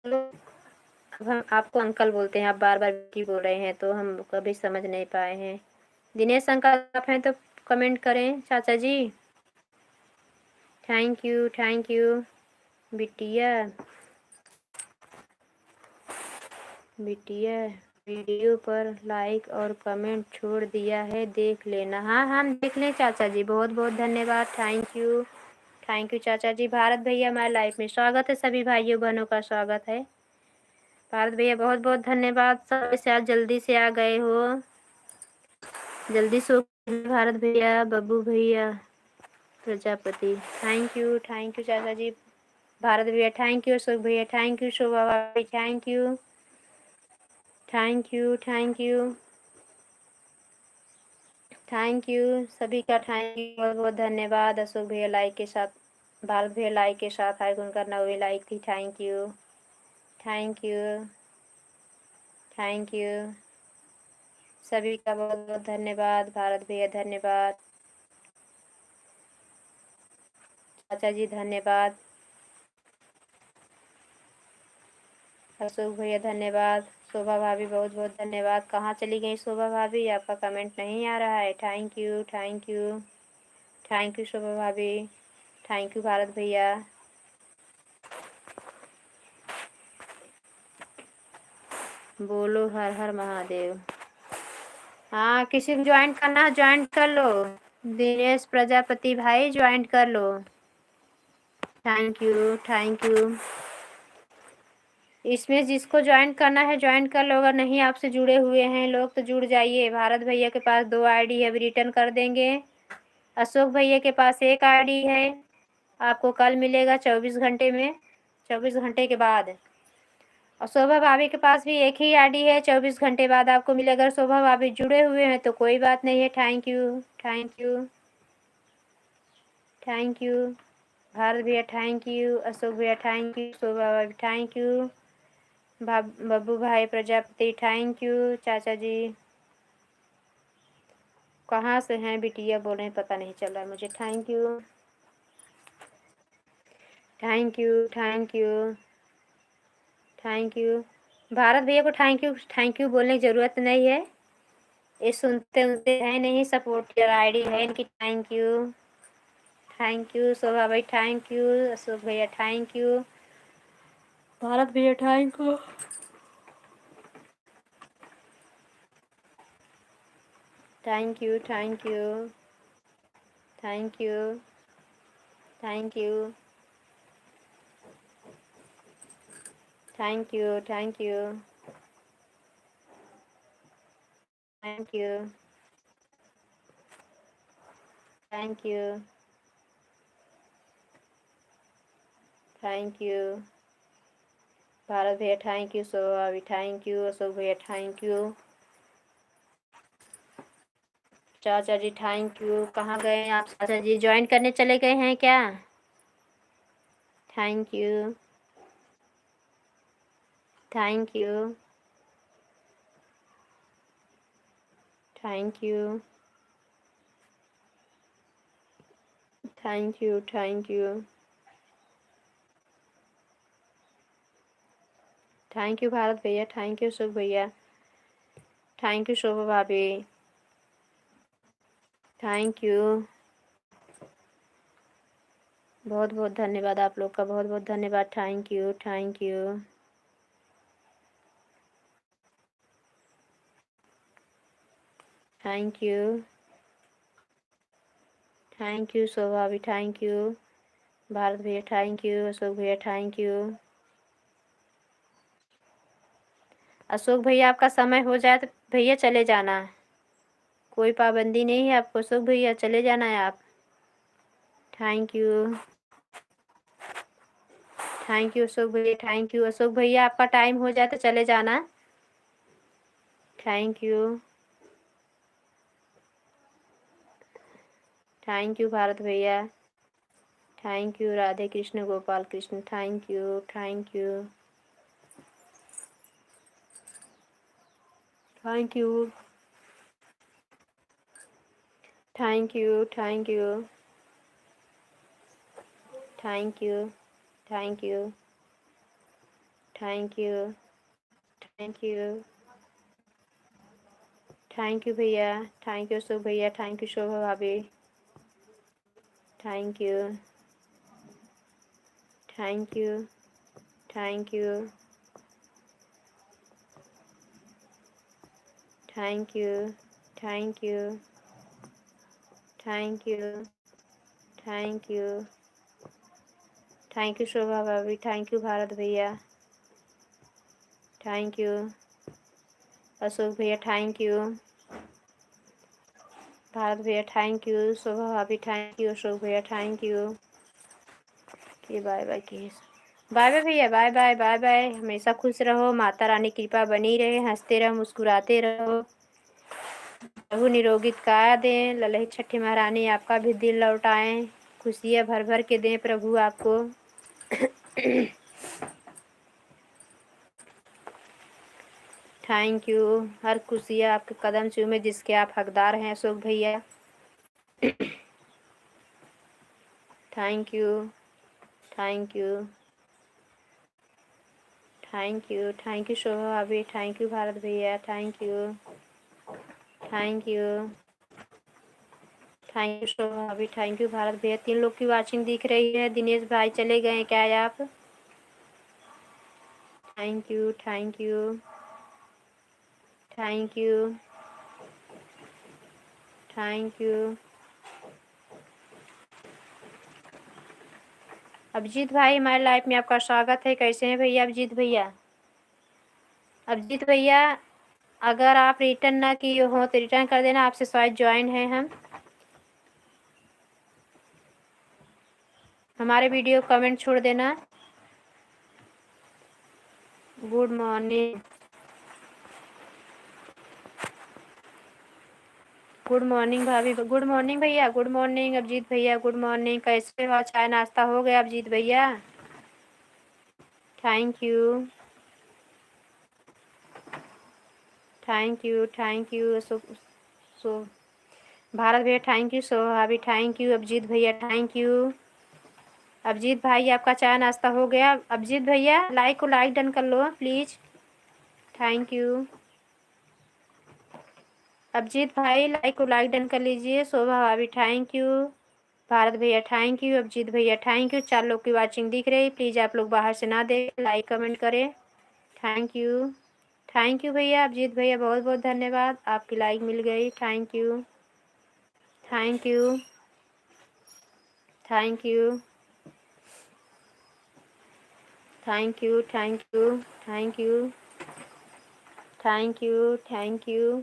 A: अब हम आपको अंकल बोलते हैं, आप बार बार बेटी बोल रहे हैं तो हम कभी समझ नहीं पाए हैं। दिनेश अंकल आप हैं तो कमेंट करें चाचा जी। Thank you, thank you. बिटिया, बिटिया वीडियो पर लाइक और कमेंट छोड़ दिया है, देख लेना। हाँ हम देख लें चाचा जी, बहुत बहुत धन्यवाद। थैंक यू चाचा जी। भारत भैया हमारे लाइफ में स्वागत है, सभी भाइयों बहनों का स्वागत है। भारत भैया बहुत बहुत धन्यवाद, सब से आज जल्दी से आ गए हो, जल्दी सो। भारत भैया, बब्बू भैया, प्रजापति, थैंक यू चाचा जी। भारत भैया, थैंक यू। अशोक भैया, थैंक यू। शोभा भाभी, thank you, thank you, thank you, thank you सभी का। थैंक यू, बहुत बहुत धन्यवाद। अशोक भैया लाइक के साथ, भारत भैया लाइक के साथ आए, उनका 9वीं लाइक थी। Thank you, thank you, thank you सभी का, बहुत बहुत धन्यवाद। भारत भैया धन्यवाद, चाचा जी धन्यवाद, अशोक भैया धन्यवाद, शोभा भाभी बहुत बहुत धन्यवाद। कहाँ चली गई शोभा भाभी? आपका कमेंट नहीं आ रहा है। Thank you, thank you, thank you Shobha भाभी, थैंक यू भारत भैया। बोलो हर हर महादेव। हाँ, किसी को ज्वाइन करना है ज्वाइन कर लो। दिनेश प्रजापति भाई ज्वाइन कर लो। Thank you thank you. इसमें जिसको ज्वाइन करना है ज्वाइन कर लो। अगर नहीं आपसे जुड़े हुए हैं लोग तो जुड़ जाइए। भारत भैया के पास 2 आईडी है, अभी रिटर्न कर देंगे। अशोक भैया के पास 1 आईडी है, आपको कल मिलेगा 24 घंटे में, 24 घंटे के बाद। और शोभा भाभी के पास भी 1 ही आईडी है, 24 घंटे बाद आपको मिलेगा। अगर शोभा भाभी जुड़े हुए हैं तो कोई बात नहीं है। Thank you thank you thank you. Bharat भैया थैंक यू, अशोक भैया थैंक यू, शोभा भाभी थैंक यू, बब्बू भाई प्रजापति थैंक यू। चाचा जी कहाँ से हैं बिटिया बोल रहे हैं, पता नहीं चल रहा है मुझे। Thank you thank you thank you thank you. Bharat भैया को थैंक यू बोलने की ज़रूरत नहीं है, ये सुनते उनते हैं नहीं, सपोर्टर आईडी है इनकी। थैंक यू शोभा भाई थैंक यू, अशोक भैया थैंक यू, भारत भैया thank you. Thank you thank you thank you thank you thank you thank you thank you thank you thank you. Bharat भैया थैंक यू, शोभा भी थैंक यू, अशोक भैया थैंक यू, चाचा जी थैंक यू। कहाँ गए आप चाचा जी, ज्वाइन करने चले गए हैं क्या? Thank you thank you thank you thank you thank you thank you Bharat भैया थैंक यू, सुख भैया थैंक यू, शोभा भाभी थैंक यू। बहुत बहुत धन्यवाद आप लोग का, बहुत बहुत धन्यवाद। Thank you thank you thank you thank you, Shobha भी थैंक यू, भारत भैया थैंक यू, अशोक भैया थैंक यू। अशोक भैया आपका समय हो जाए तो भैया चले जाना, कोई पाबंदी नहीं है आपको। अशोक भैया चले जाना है आप। थैंक यू अशोक भैया थैंक यू। अशोक भैया आपका टाइम हो जाए तो चले जाना। थैंक यू भारत भैया thank you, Radhe Krishna Gopal Krishna thank you thank you thank you thank you thank you thank you thank you thank you thank you thank you भैया थैंक यू अशोक भैया थैंक यू शोभा भाभी thank you thank you thank you thank you thank you thank you thank you thank you Shobha भाभी थैंक यू भारत भैया थैंक यू अशोक भैया थैंक यू भारत भैया थैंक यू, शोभा भाभी थैंक यू, अशोक भैया थैंक यू। कि बाय बाय की बाय बाय भैया, बाय बाय बाय बाय। हमेशा खुश रहो, माता रानी कृपा बनी रहे, हंसते रहो मुस्कुराते रहो, प्रभु निरोगित काया दें, ललही छठी महारानी आपका भी दिल लौटाएं, खुशियाँ भर भर के दें प्रभु आपको। थैंक यू, हर खुशियाँ आपके कदम चूमे जिसके आप हकदार हैं अशोक भैया। Thank you thank you thank you Shobha भाभी थैंक यू भारत भैया thank you thank you thank you Shobha भाभी थैंक यू भारत भैया। 3 लोग की वाचिंग दिख रही है। दिनेश भाई चले गए क्या आप? Thank you thank you, thank you. Abhijeet भाई, हमारे लाइफ में आपका स्वागत है। कैसे हैं भैया अभिजीत भैया? अभिजीत भैया, अगर आप रिटर्न ना किए हो तो रिटर्न कर देना, आपसे शायद ज्वाइन है हम। हमारे वीडियो कमेंट छोड़ देना। गुड मॉर्निंग, गुड मॉर्निंग भाभी, गुड मॉर्निंग भैया, गुड मॉर्निंग अभिजीत भैया, गुड मॉर्निंग। कैसे हो? चाय नाश्ता हो गया अभिजीत भैया? Thank you, thank you, thank you. So Bharat भैया थैंक यू, सो भाभी थैंक यू, अभिजीत भैया थैंक यू। अभिजीत भाई, आपका चाय नाश्ता हो गया? अभिजीत भैया, लाइक को लाइक डन कर लो प्लीज। Thank you. अभिजीत भाई, लाइक को लाइक डन कर लीजिए। शोभा भाभी थैंक यू, भारत भैया थैंक यू, अभिजीत भैया थैंक यू। 4 लोग की वाचिंग दिख रही, प्लीज आप लोग बाहर से ना देख, लाइक कमेंट करें। थैंक यू, थैंक यू भैया। अभिजीत भैया बहुत बहुत धन्यवाद, आपकी लाइक मिल गई। Thank you, thank you, thank you, thank you, thank you, thank you, thank you, thank you,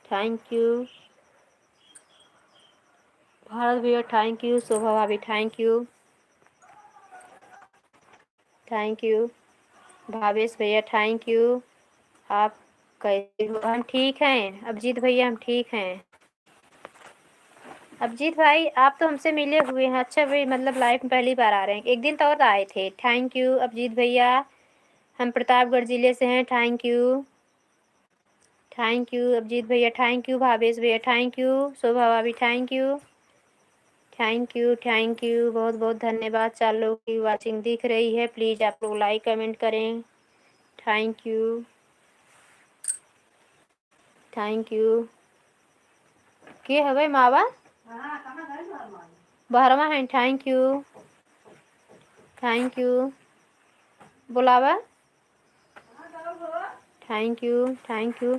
A: thank you. Bharat भैया थैंक यू, शोभा भाभी thank you, thank you. Bhavesh भैया थैंक यू। आप कैसे हो? हम ठीक हैं अभिजीत भैया, हम ठीक हैं। अभिजीत भाई, आप तो हमसे मिले हुए हैं। अच्छा भाई, मतलब लाइफ में पहली बार आ रहे हैं। एक दिन तो और आए थे। थैंक यू अभिजीत भैया। हम प्रतापगढ़ जिले से हैं। Thank you, thank you Abhijit भैया थैंक यू, भावेश भैया थैंक यू, शोभा भाभी thank you, thank you, thank you, बहुत बहुत धन्यवाद। 4 लोगों की वाचिंग दिख रही है, प्लीज़ आप लोग लाइक कमेंट करें। Thank you, thank you. के हवे मावा बहरवा हैं। Thank you, thank you. बुलावा, thank you, thank you.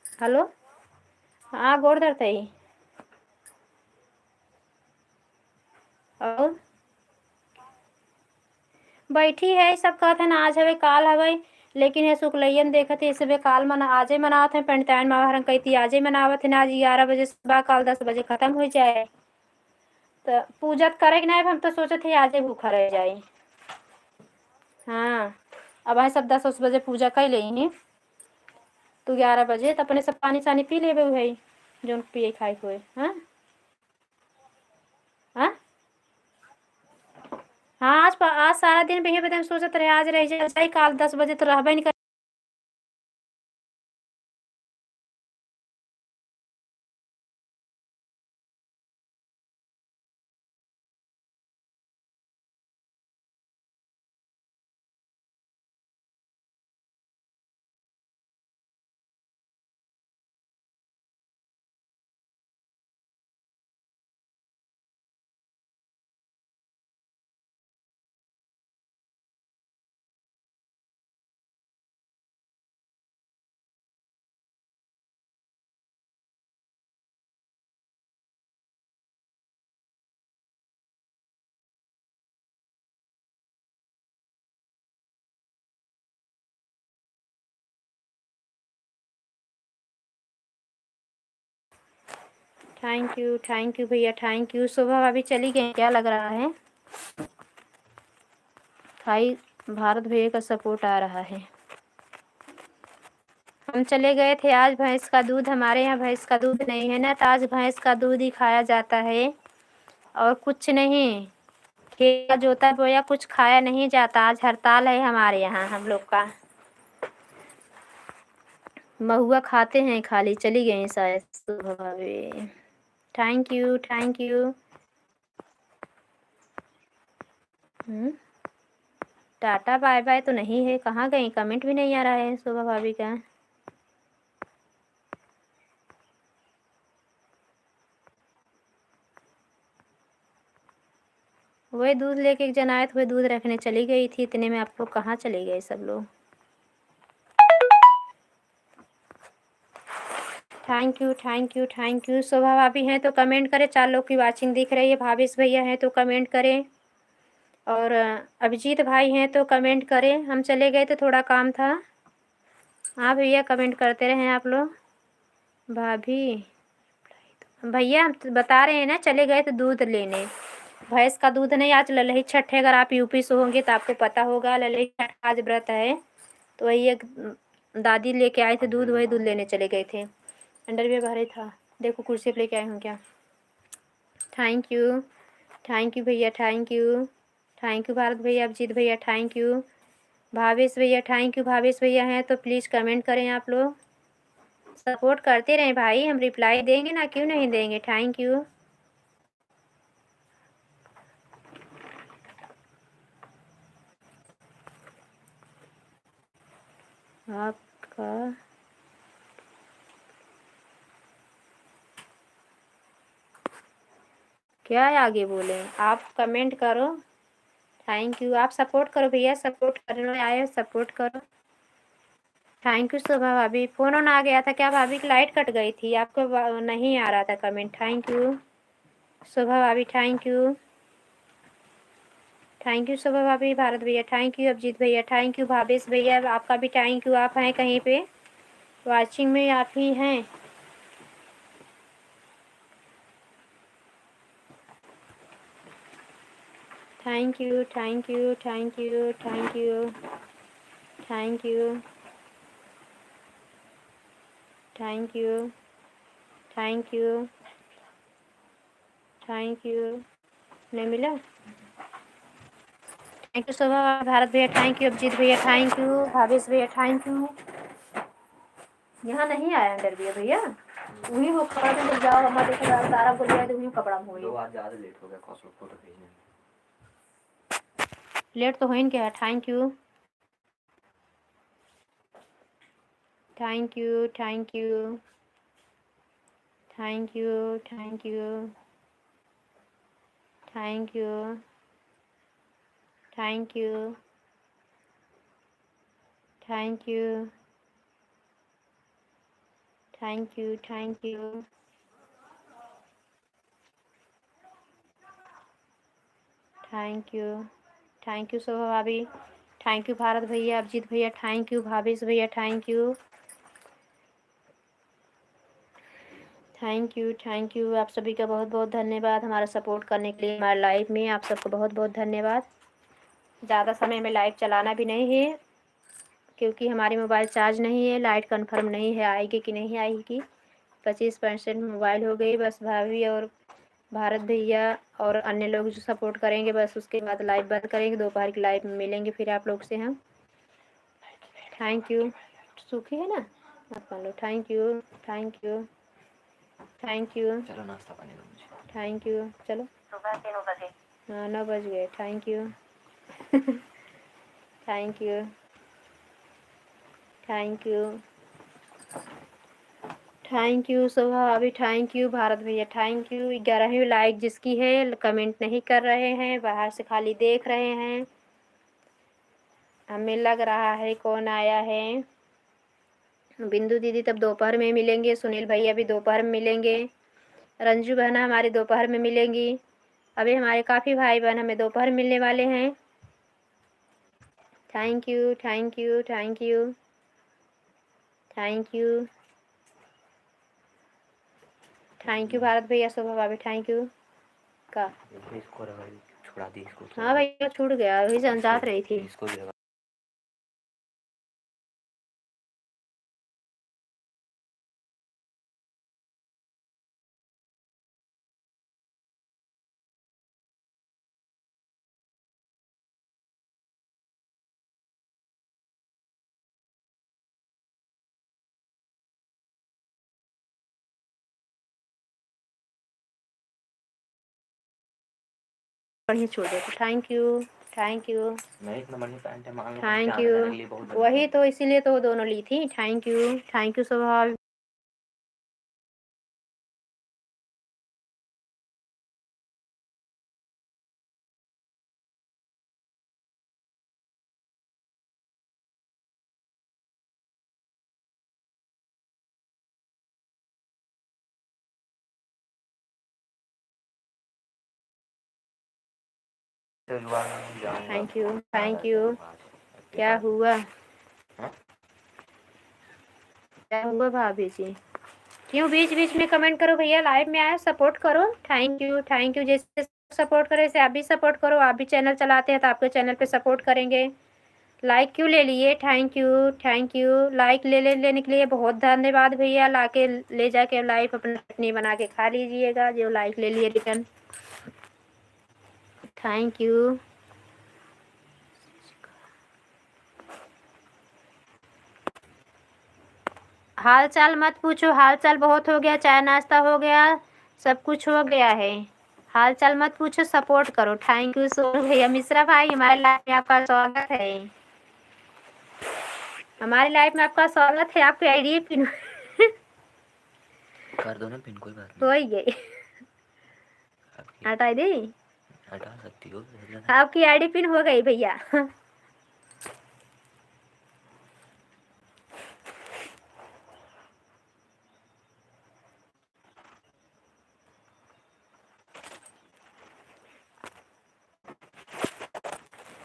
A: Hello, हाँ गोड़ धरते ही। और बैठी है, सब कहत हन आज हवे काल हवे, लेकिन ये शुक्लयन देखत है इस काल मना आजे मनावत है, पंडितायन महारन कहती आजे मनावत है, आज 11 बजे सुबह काल 10 बजे खत्म हो जाए। तो पूजा करे कि नहीं, हम तो सोचते थे आजे भूखा रह जाए। हाँ, अब आए सब 10 बजे पूजा कर लेनी, तो 11 बजे तो अपने सब पानी सानी पी लेबे भाई, जो पिए खाए हुए। हाँ हाँ हाँ, आज सारा दिन भैया बता सोचत रहे आज रह जाए काल 10 बजे तो रहबे नहीं कर। थैंक यू भैया, थैंक यू। सुबह अभी चली गई क्या लग रहा है? भाई भारत भैया का सपोर्ट आ रहा है। हम चले गए थे आज, भैंस का दूध, हमारे यहाँ भैंस का दूध नहीं है ना, तो आज भैंस का दूध ही खाया जाता है और कुछ नहीं। खेत जोता बोया कुछ खाया नहीं जाता, आज हड़ताल है हमारे यहाँ हम लोग का। महुआ खाते हैं खाली, चली गई शायद सुबह भाभी। Thank you thank you. Tata bye bye तो नहीं है, कहाँ गई? कमेंट भी नहीं आ रहा है शोभा भाभी का। वही दूध लेके एक जन आए थे, वही दूध रखने चली गई थी, इतने में आप लोग कहाँ चले गए सब लोग? Thank you thank you. Shobha भाभी हैं तो कमेंट करें, 4 लोग की वाचिंग दिख रही है। भावेश भैया हैं तो कमेंट करें, और अभिजीत भाई हैं तो कमेंट करें। हम चले गए तो थोड़ा काम था। हाँ भैया, कमेंट करते रहें आप लोग। भाभी भैया हम तो बता रहे हैं ना, चले गए तो दूध लेने, भैंस का दूध नहीं, आज ललही छठ है। अगर आप यूपी से होंगे तो आपको पता होगा, ललही छठ आज व्रत है, तो वही एक दादी लेके आए थे दूध, वही दूध लेने चले गए थे। अंडर भी भरे था, देखो कुर्सी पे लेके आए हूँ क्या। थैंक यू भैया, थैंक यू भारत भैया, अभिजीत भैया थैंक यू, भावेश भैया थैंक यू। भावेश भैया हैं तो प्लीज़ कमेंट करें, आप लोग सपोर्ट करते रहें भाई, हम रिप्लाई देंगे ना, क्यों नहीं देंगे। Thank you. आपका क्या आगे बोले, आप कमेंट करो। थैंक यू, आप सपोर्ट करो भैया, सपोर्ट करने आए, सपोर्ट करो। थैंक यू शोभा भाभी। फ़ोन ऑन आ गया था क्या भाभी की? लाइट कट गई थी, आपको नहीं आ रहा था कमेंट। थैंक यू शोभा भाभी, थैंक यू शोभा भाभी। भारत भैया थैंक यू, अभिजीत भैया थैंक यू, भावेश भैया आपका भी थैंक यू। आप हैं कहीं पे वाचिंग में, आप ही हैं। Thank you thank you thank you thank you thank you thank you thank you thank you. नहीं मिला? थैंक यू शोभा भारत भैया थैंक यू, अभिजीत भैया थैंक यू, भावेश भैया थैंक यू। यहाँ नहीं आया अंदर भैया, वही वो कपड़ा में जाओ, हमारे सारा बोल गया तो वही कपड़ा में हो गया। आज ज़्यादा लेट हो गया, फोटो भेजने में लेट तो हो ही क्या। Thank you thank you thank you thank you thank you thank you thank you thank you thank you thank you. Thank you Shobha भाभी, थैंक यू भारत भैया, अभिजीत भैया थैंक यू, भावेश भैया थैंक यू, थैंक यू आप सभी का बहुत बहुत धन्यवाद हमारा सपोर्ट करने के लिए हमारे लाइव में। आप सबको बहुत बहुत धन्यवाद। ज़्यादा समय में लाइव चलाना भी नहीं है क्योंकि हमारी मोबाइल चार्ज नहीं है, लाइट कंफर्म नहीं है आएगी कि नहीं आएगी। 25% मोबाइल हो गई। बस भाभी और भारत भैया और अन्य लोग जो सपोर्ट करेंगे बस उसके बाद लाइव बंद करेंगे। दोपहर की लाइव में मिलेंगे फिर आप लोग से हम। Thank you. सूखी है ना, मत मान लो। Thank you thank you thank you.
B: चलो नाश्ता पानी दो मुझे।
A: Thank you. चलो
B: सुबह के 9 बजे।
A: हाँ 9 बज गए। Thank you thank you thank you thank you Shobha अभी थैंक यू भारत भैया थैंक यू। 11वीं लाइक जिसकी है कमेंट नहीं कर रहे हैं, बाहर से खाली देख रहे हैं। हमें लग रहा है कौन आया है। बिंदु दीदी तब दोपहर में मिलेंगे, सुनील भैया भी दोपहर में मिलेंगे, रंजू बहना हमारी दोपहर में मिलेंगी। अभी हमारे काफ़ी भाई बहन हमें दोपहर मिलने वाले हैं। Thank you thank you thank you thank you thank you Bharat भैया शोभा भाभी थैंक यू का।
B: इसको छुड़ा दी इसको।
A: हाँ भैया छूट गया, अभी जात रही थी।
B: इसको भी लगा।
A: बढ़िया छोड़ देते। थैंक यू थैंक यू
B: मैं एक नंबर की पैंट है मान लो
A: थैंक यू। वही तो इसीलिए तो वो दोनों ली थी। Thank you Shobha. Thank you क्या हुआ क्या हुआ भाभी जी? क्यों बीच बीच में कमेंट करो भैया, लाइव में आए सपोर्ट करो। थैंक यू जैसे सपोर्ट करे वैसे आप भी सपोर्ट करो। आप भी चैनल चलाते हैं तो आपके चैनल पे सपोर्ट करेंगे। लाइक क्यों ले लिए? थैंक यू लाइक लेने के लिए बहुत धन्यवाद भैया। लाके ले जाके लाइव अपना चटनी बना के खा लीजिएगा जो लाइक ले लिए रिटर्न। Thank you. हाल चाल मत पूछो, हाल चाल बहुत हो गया, चाय नाश्ता हो गया, सब कुछ हो गया है। हाल चाल मत पूछो, सपोर्ट करो। थैंक यू सो भैया। मिश्रा भाई हमारे लाइफ में आपका स्वागत है। हमारे लाइफ में आपका स्वागत है। आपकी आईडी पिन
B: कर दो ना पिन, कोई बात
A: हो
B: नहीं।
A: ही गई। हटा दी,
B: हटा सकती हो।
A: आपकी आईडी पिन हो गई भैया।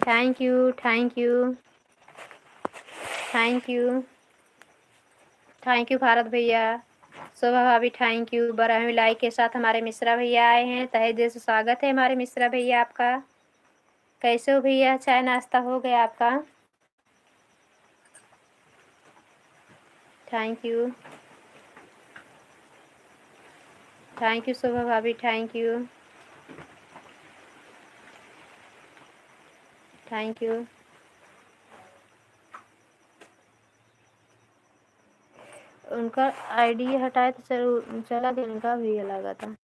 A: Thank you thank you thank you thank you Bharat भैया। शोभा भाभी थैंक यू। 12वीं लाइक के साथ हमारे मिश्रा भैया आए हैं। तहे दिल से स्वागत है हमारे मिश्रा भैया आपका। कैसे हो भैया? चाय नाश्ता हो गया आपका? थैंक यू शोभा भाभी थैंक यू। उनका आईडी हटाए तो चला गया, उनका भी लगा था।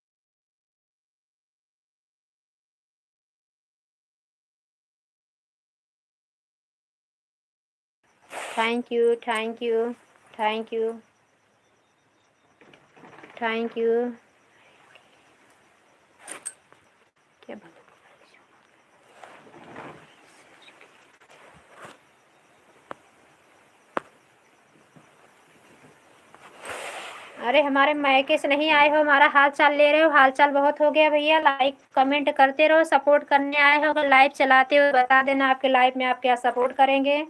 A: Thank you thank you thank you thank you. क्या बात? अरे हमारे मायके से नहीं आए हो, हमारा हाल चाल ले रहे हो? हाल चाल बहुत हो गया भैया, लाइक कमेंट करते रहो, सपोर्ट करने आए हो। अगर लाइव चलाते हो बता देना आपके लाइव में आप क्या सपोर्ट करेंगे।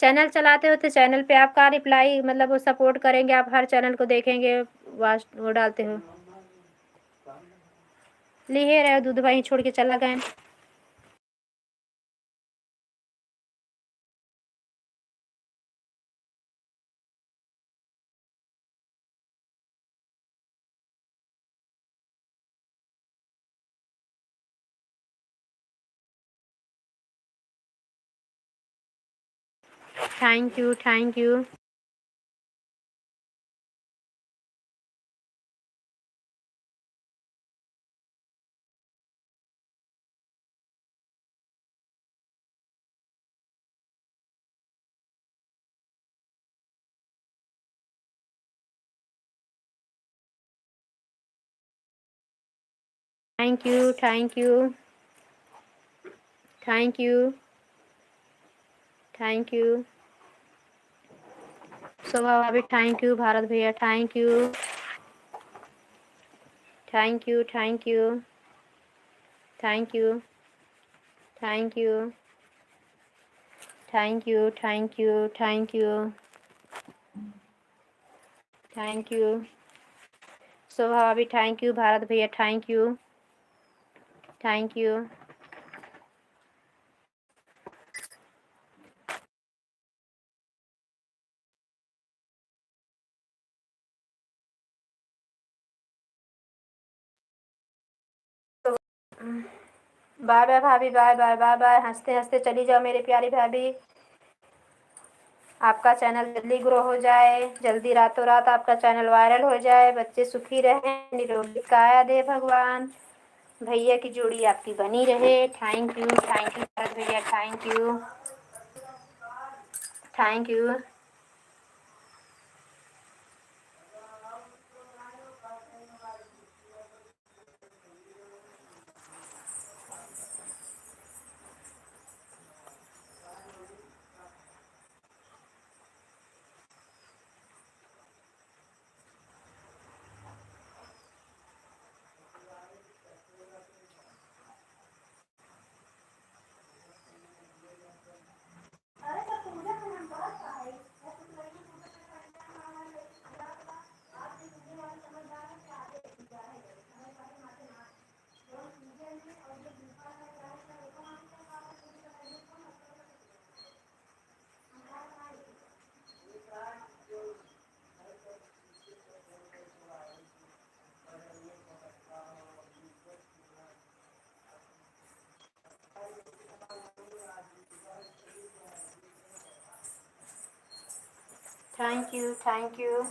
A: चैनल चलाते हो तो चैनल पे आपका रिप्लाई मतलब वो सपोर्ट करेंगे, आप हर चैनल को देखेंगे, वो डालते हो। लिए रहे दूध वहीं छोड़ के चला गए। Thank you, thank you. Thank you, thank you, thank you, thank you. Shobha भाभी थैंक यू, भारत भैया thank you, thank you, thank you, thank you, thank you, thank you, thank you, thank you, thank you. Shobha भाभी थैंक यू, भारत भैया thank you, thank you. Bye bye भाभी, बाय बाय, बाय बाय। हंसते हंसते चली जाओ मेरी प्यारी भाभी। आपका चैनल जल्दी ग्रो हो जाए, जल्दी रातों रात आपका चैनल वायरल हो जाए, बच्चे सुखी रहें, निरोगी काया दे भगवान, भैया की जोड़ी आपकी बनी रहे। Thank you, thank you Bharat भैया, thank you, thank you. Thank you, thank you.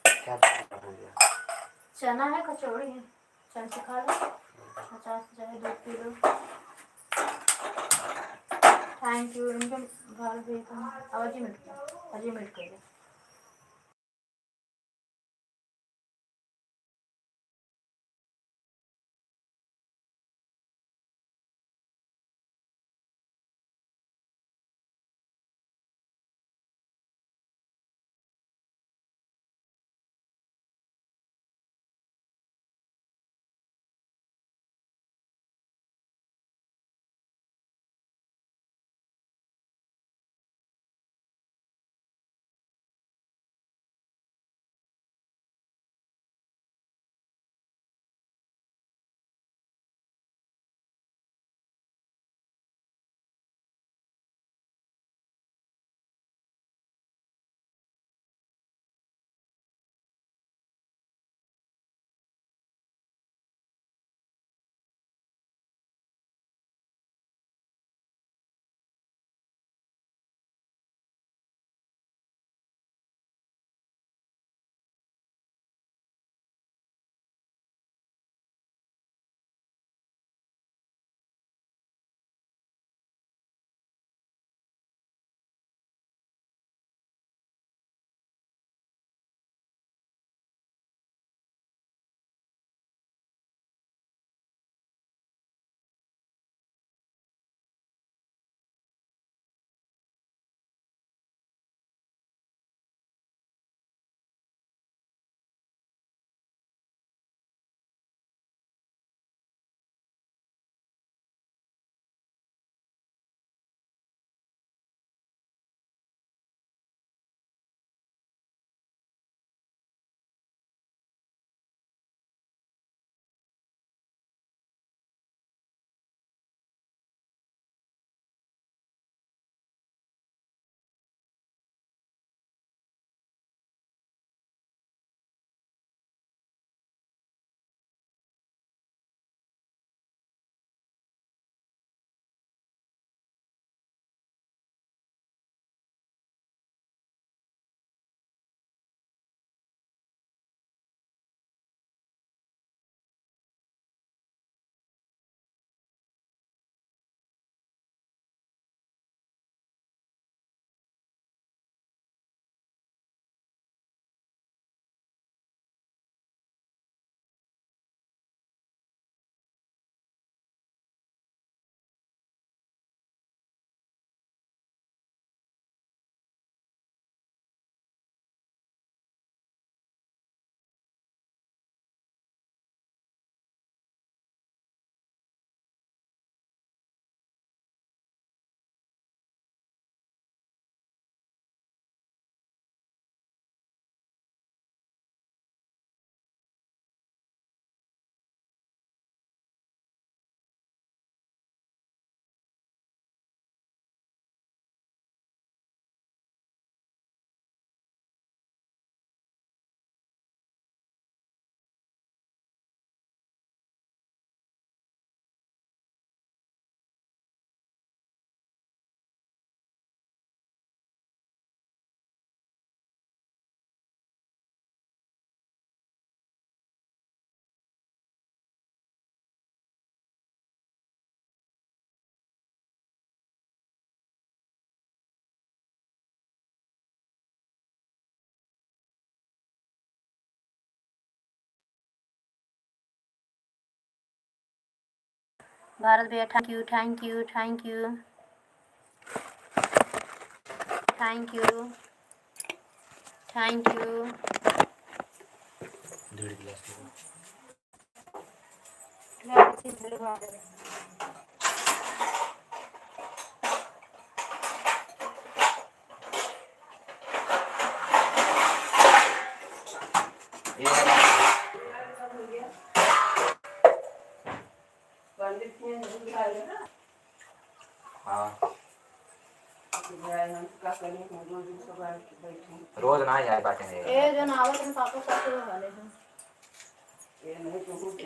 B: क्या हो गया?
A: चना है, कचौड़ी है, चल से खा लो, 50 चाहे 2 किलो। थैंक यू इनके घर भेज, अजी मिनट कर भारत भैया thank you thank you thank you thank you thank you.
B: डेढ़ गिलास हाँ रोज ना जाए बाटे
A: ए जो नावत में पापा साथ वाले हैं।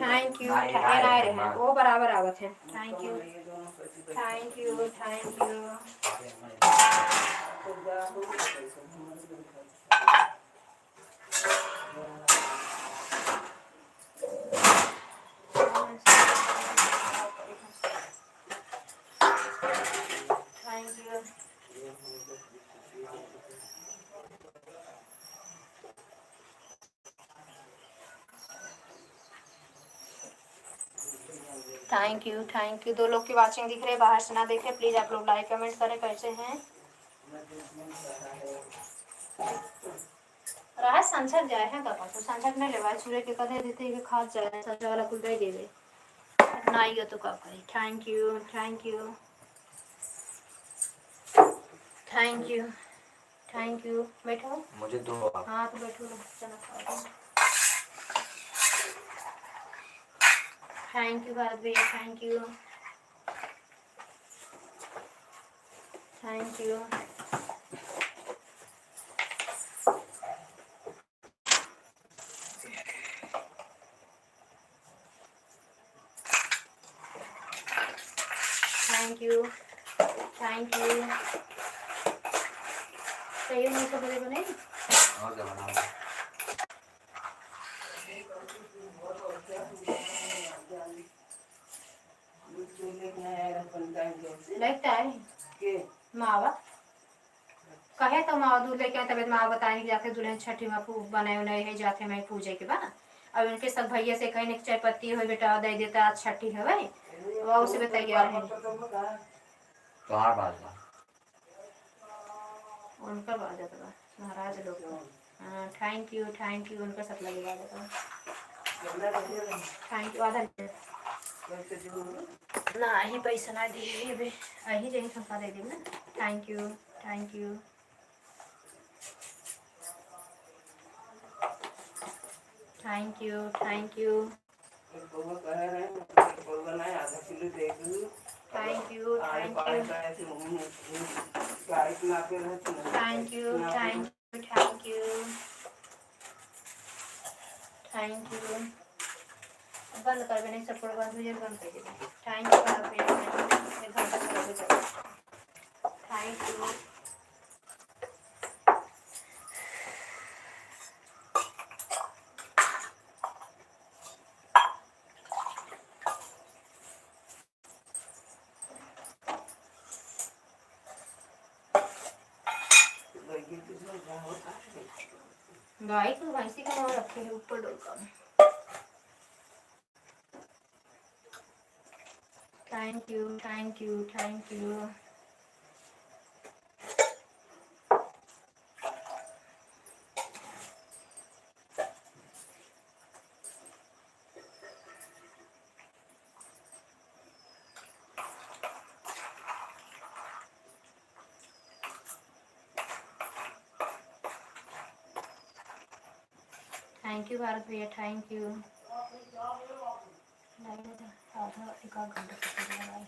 A: थैंक यू रहे हैं वो बराबर आवत है। Thank you thank you thank you. Thank you thank you. 2 लोग की वाचिंग दिख रही है, बाहर से ना देखे प्लीज आप लोग लाइक कमेंट करें कैसे हैं। राज संसद जाए हैं कब तो संसद में लेवा सूर्य के कदे देते कि खाद जाए संसद वाला कुल दे देवे ना आइए तो कब करें। Thank you thank you thank you thank you. बैठो
B: मुझे दो
A: हाँ तो बैठो चना खाओ। थैंक यू भारत भैया thank you thank you thank you thank you. चाहिए नहीं तो बड़े बने
B: और क्या बनाऊं
A: लगता है मावा कहे तो मावा दूध लेके आए तबियत मावा बताए कि जाके दुल्हन छठी में बनाए उन्हें है जाते मैं पूजे के बाद अब उनके सब भैया से कहीं चाय पत्ती हो बेटा दे देता आज छठी है वो उसे बताइए गया है
B: तो हर बात बा
A: उनका बात जाता महाराज लोग। थैंक यू उनका सब लगेगा थैंक यू आधा ना ही पैसा ना दिए बे अही जही संस्था दे दी ना। Thank you thank you thank you thank you thank you thank you thank you thank you thank you. बंद कर नहीं सब बंद हुई बंद कर दीजिए। थैंक यू थैंक यू गाय को भैंसी का नाम रखे हैं ऊपर डोका में। Thank you thank you thank you thank you Bharat भैया थैंक यू। आधा एक आध घंटा से लगा है।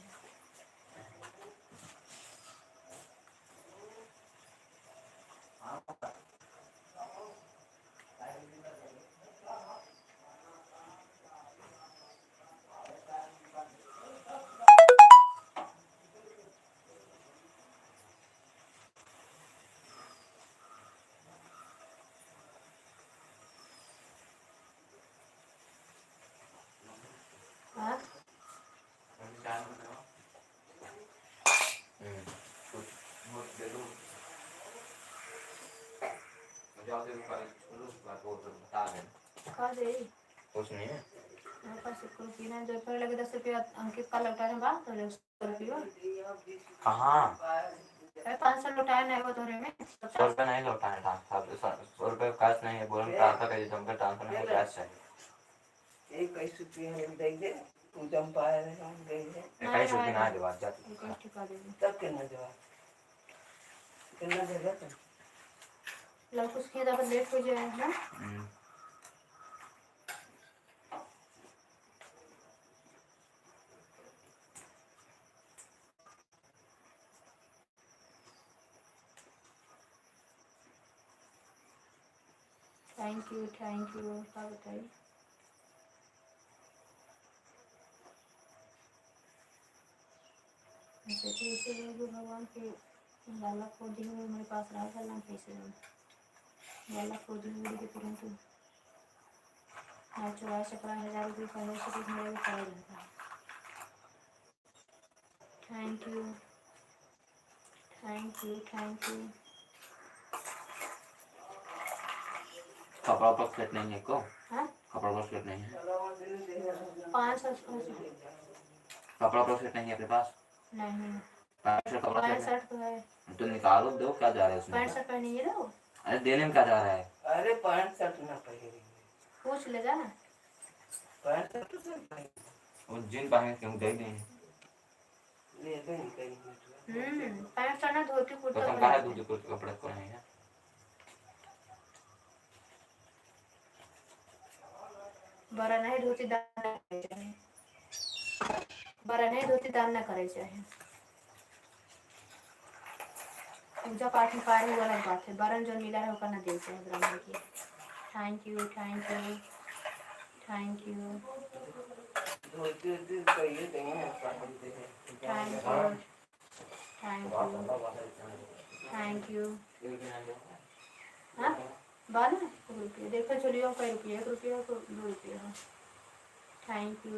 A: हाँ
B: मुझे आपसे बता दें
A: कहा दे
B: कुछ नहीं है
A: रुपये 10 रुपया अंकित का लौटाने बा तो 100 रुपया
B: कहाँ
A: 500 लौटाया नहीं वो तोरे में
B: 100 रुपये नहीं लौटाने ट्रांसफर 100 रुपये कैश नहीं है बोल ट्रांसफर कर तुमको ट्रांसफर नहीं कैश चाहिए
C: 21 रुपया दे दे तू जम पाए हम गए है
B: 21 रुपये ना दे बात जाती
C: तब कितना जवाब कितना देगा तो
A: लग कुछ किया था लेट हो जाए ना थैंक यू क्या बताइए भगवान के लाला को दिन में मेरे पास रहा था ना पैसे लाला को दिन में के तुरंत आज 84,000 रुपये पहले से कुछ मेरे पड़ा रहता है थैंक यू
B: कपड़ा पर सेट नहीं है को
A: हाँ
B: कपड़ा पर सेट नहीं है
A: 500
B: कपड़ा पर सेट नहीं है अपने पास
A: नहीं
B: पैंट शर्ट कपड़ा सेट
A: 65 तो है
B: तो निकालो दो क्या जा रहा है उसमें
A: 65 पहनी है ना
B: अरे देने में क्या जा रहा है
C: अरे 65 ना पहले
A: पूछ ले जा
C: 65 तो सब भाई
B: वो जिन पहने क्यों दे दें
C: ले दे कहीं
A: 65 ना धोती
B: तो
A: कुर्ता
B: तुम कहा दूसरे कुछ कपड़े को नहीं है
A: बड़ा नहीं धोती दान ना करे चाहे पूजा पाठ में पार वाला बात है बरन जो मिला है वो करना दे चाहे ब्राह्मण की थैंक यू
C: धोती कहिए देंगे
A: थैंक यू हाँ 12 रुपये देखो चलिए कई रुपये 1 रुपया तो 2 रुपये थैंक यू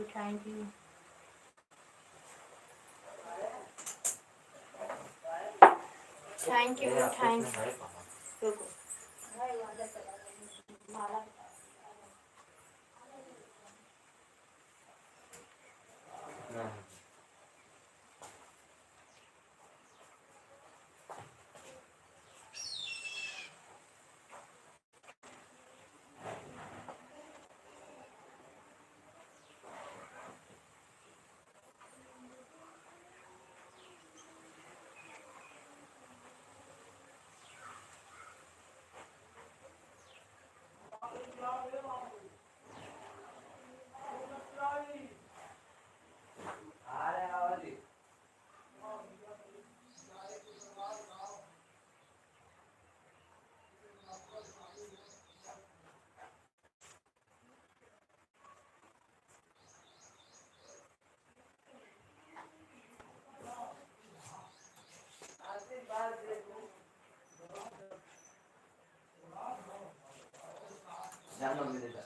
B: जान लो मेरे जा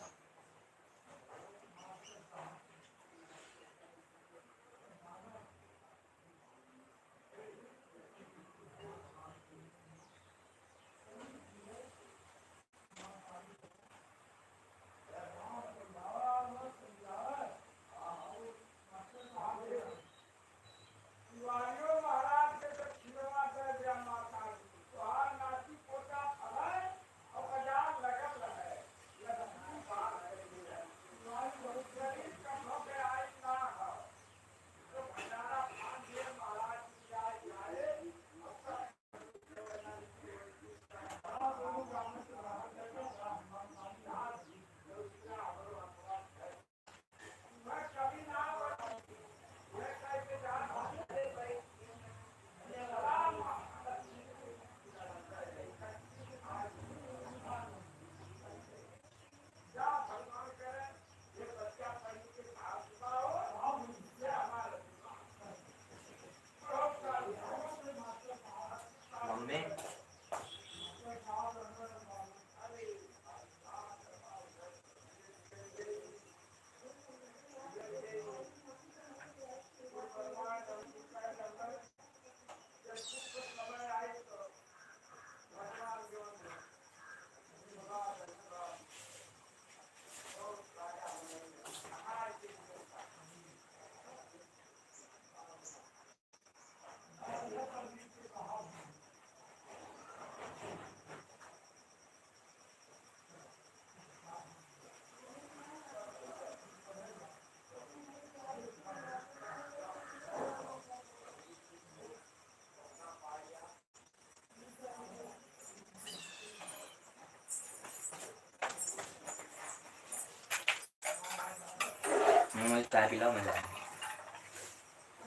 B: चाय पिलाओ मैं जाए।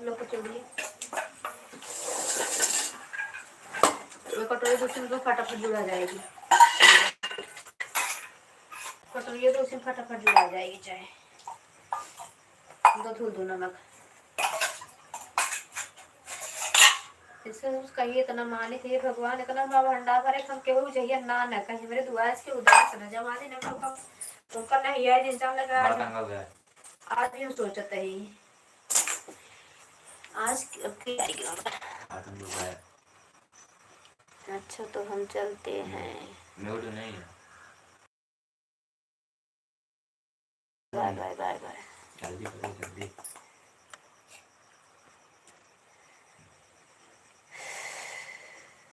A: लो कटोरी, वो कटोरी दूसरी तो फटाफट जुड़ा जाएगी, कटोरी तो उसमें फटाफट जुड़ा जाएगी चाय। दो धुल दो नमक, इससे कहीं इतना मालिक है भगवान, इतना बड़ा भंडार भरे हम केहू चाहिए ना न कहीं मेरे दुआ इसके उदास न जमा दे न तो तुमका नहीं है इंसान लगा
B: बड़ा तंग हो गया।
A: आज भी हम सोचते ही आज अब की तारीख है। अच्छा तो हम चलते हैं,
B: म्यूट नहीं है।
A: Bye bye bye bye.
B: जल्दी करो जल्दी।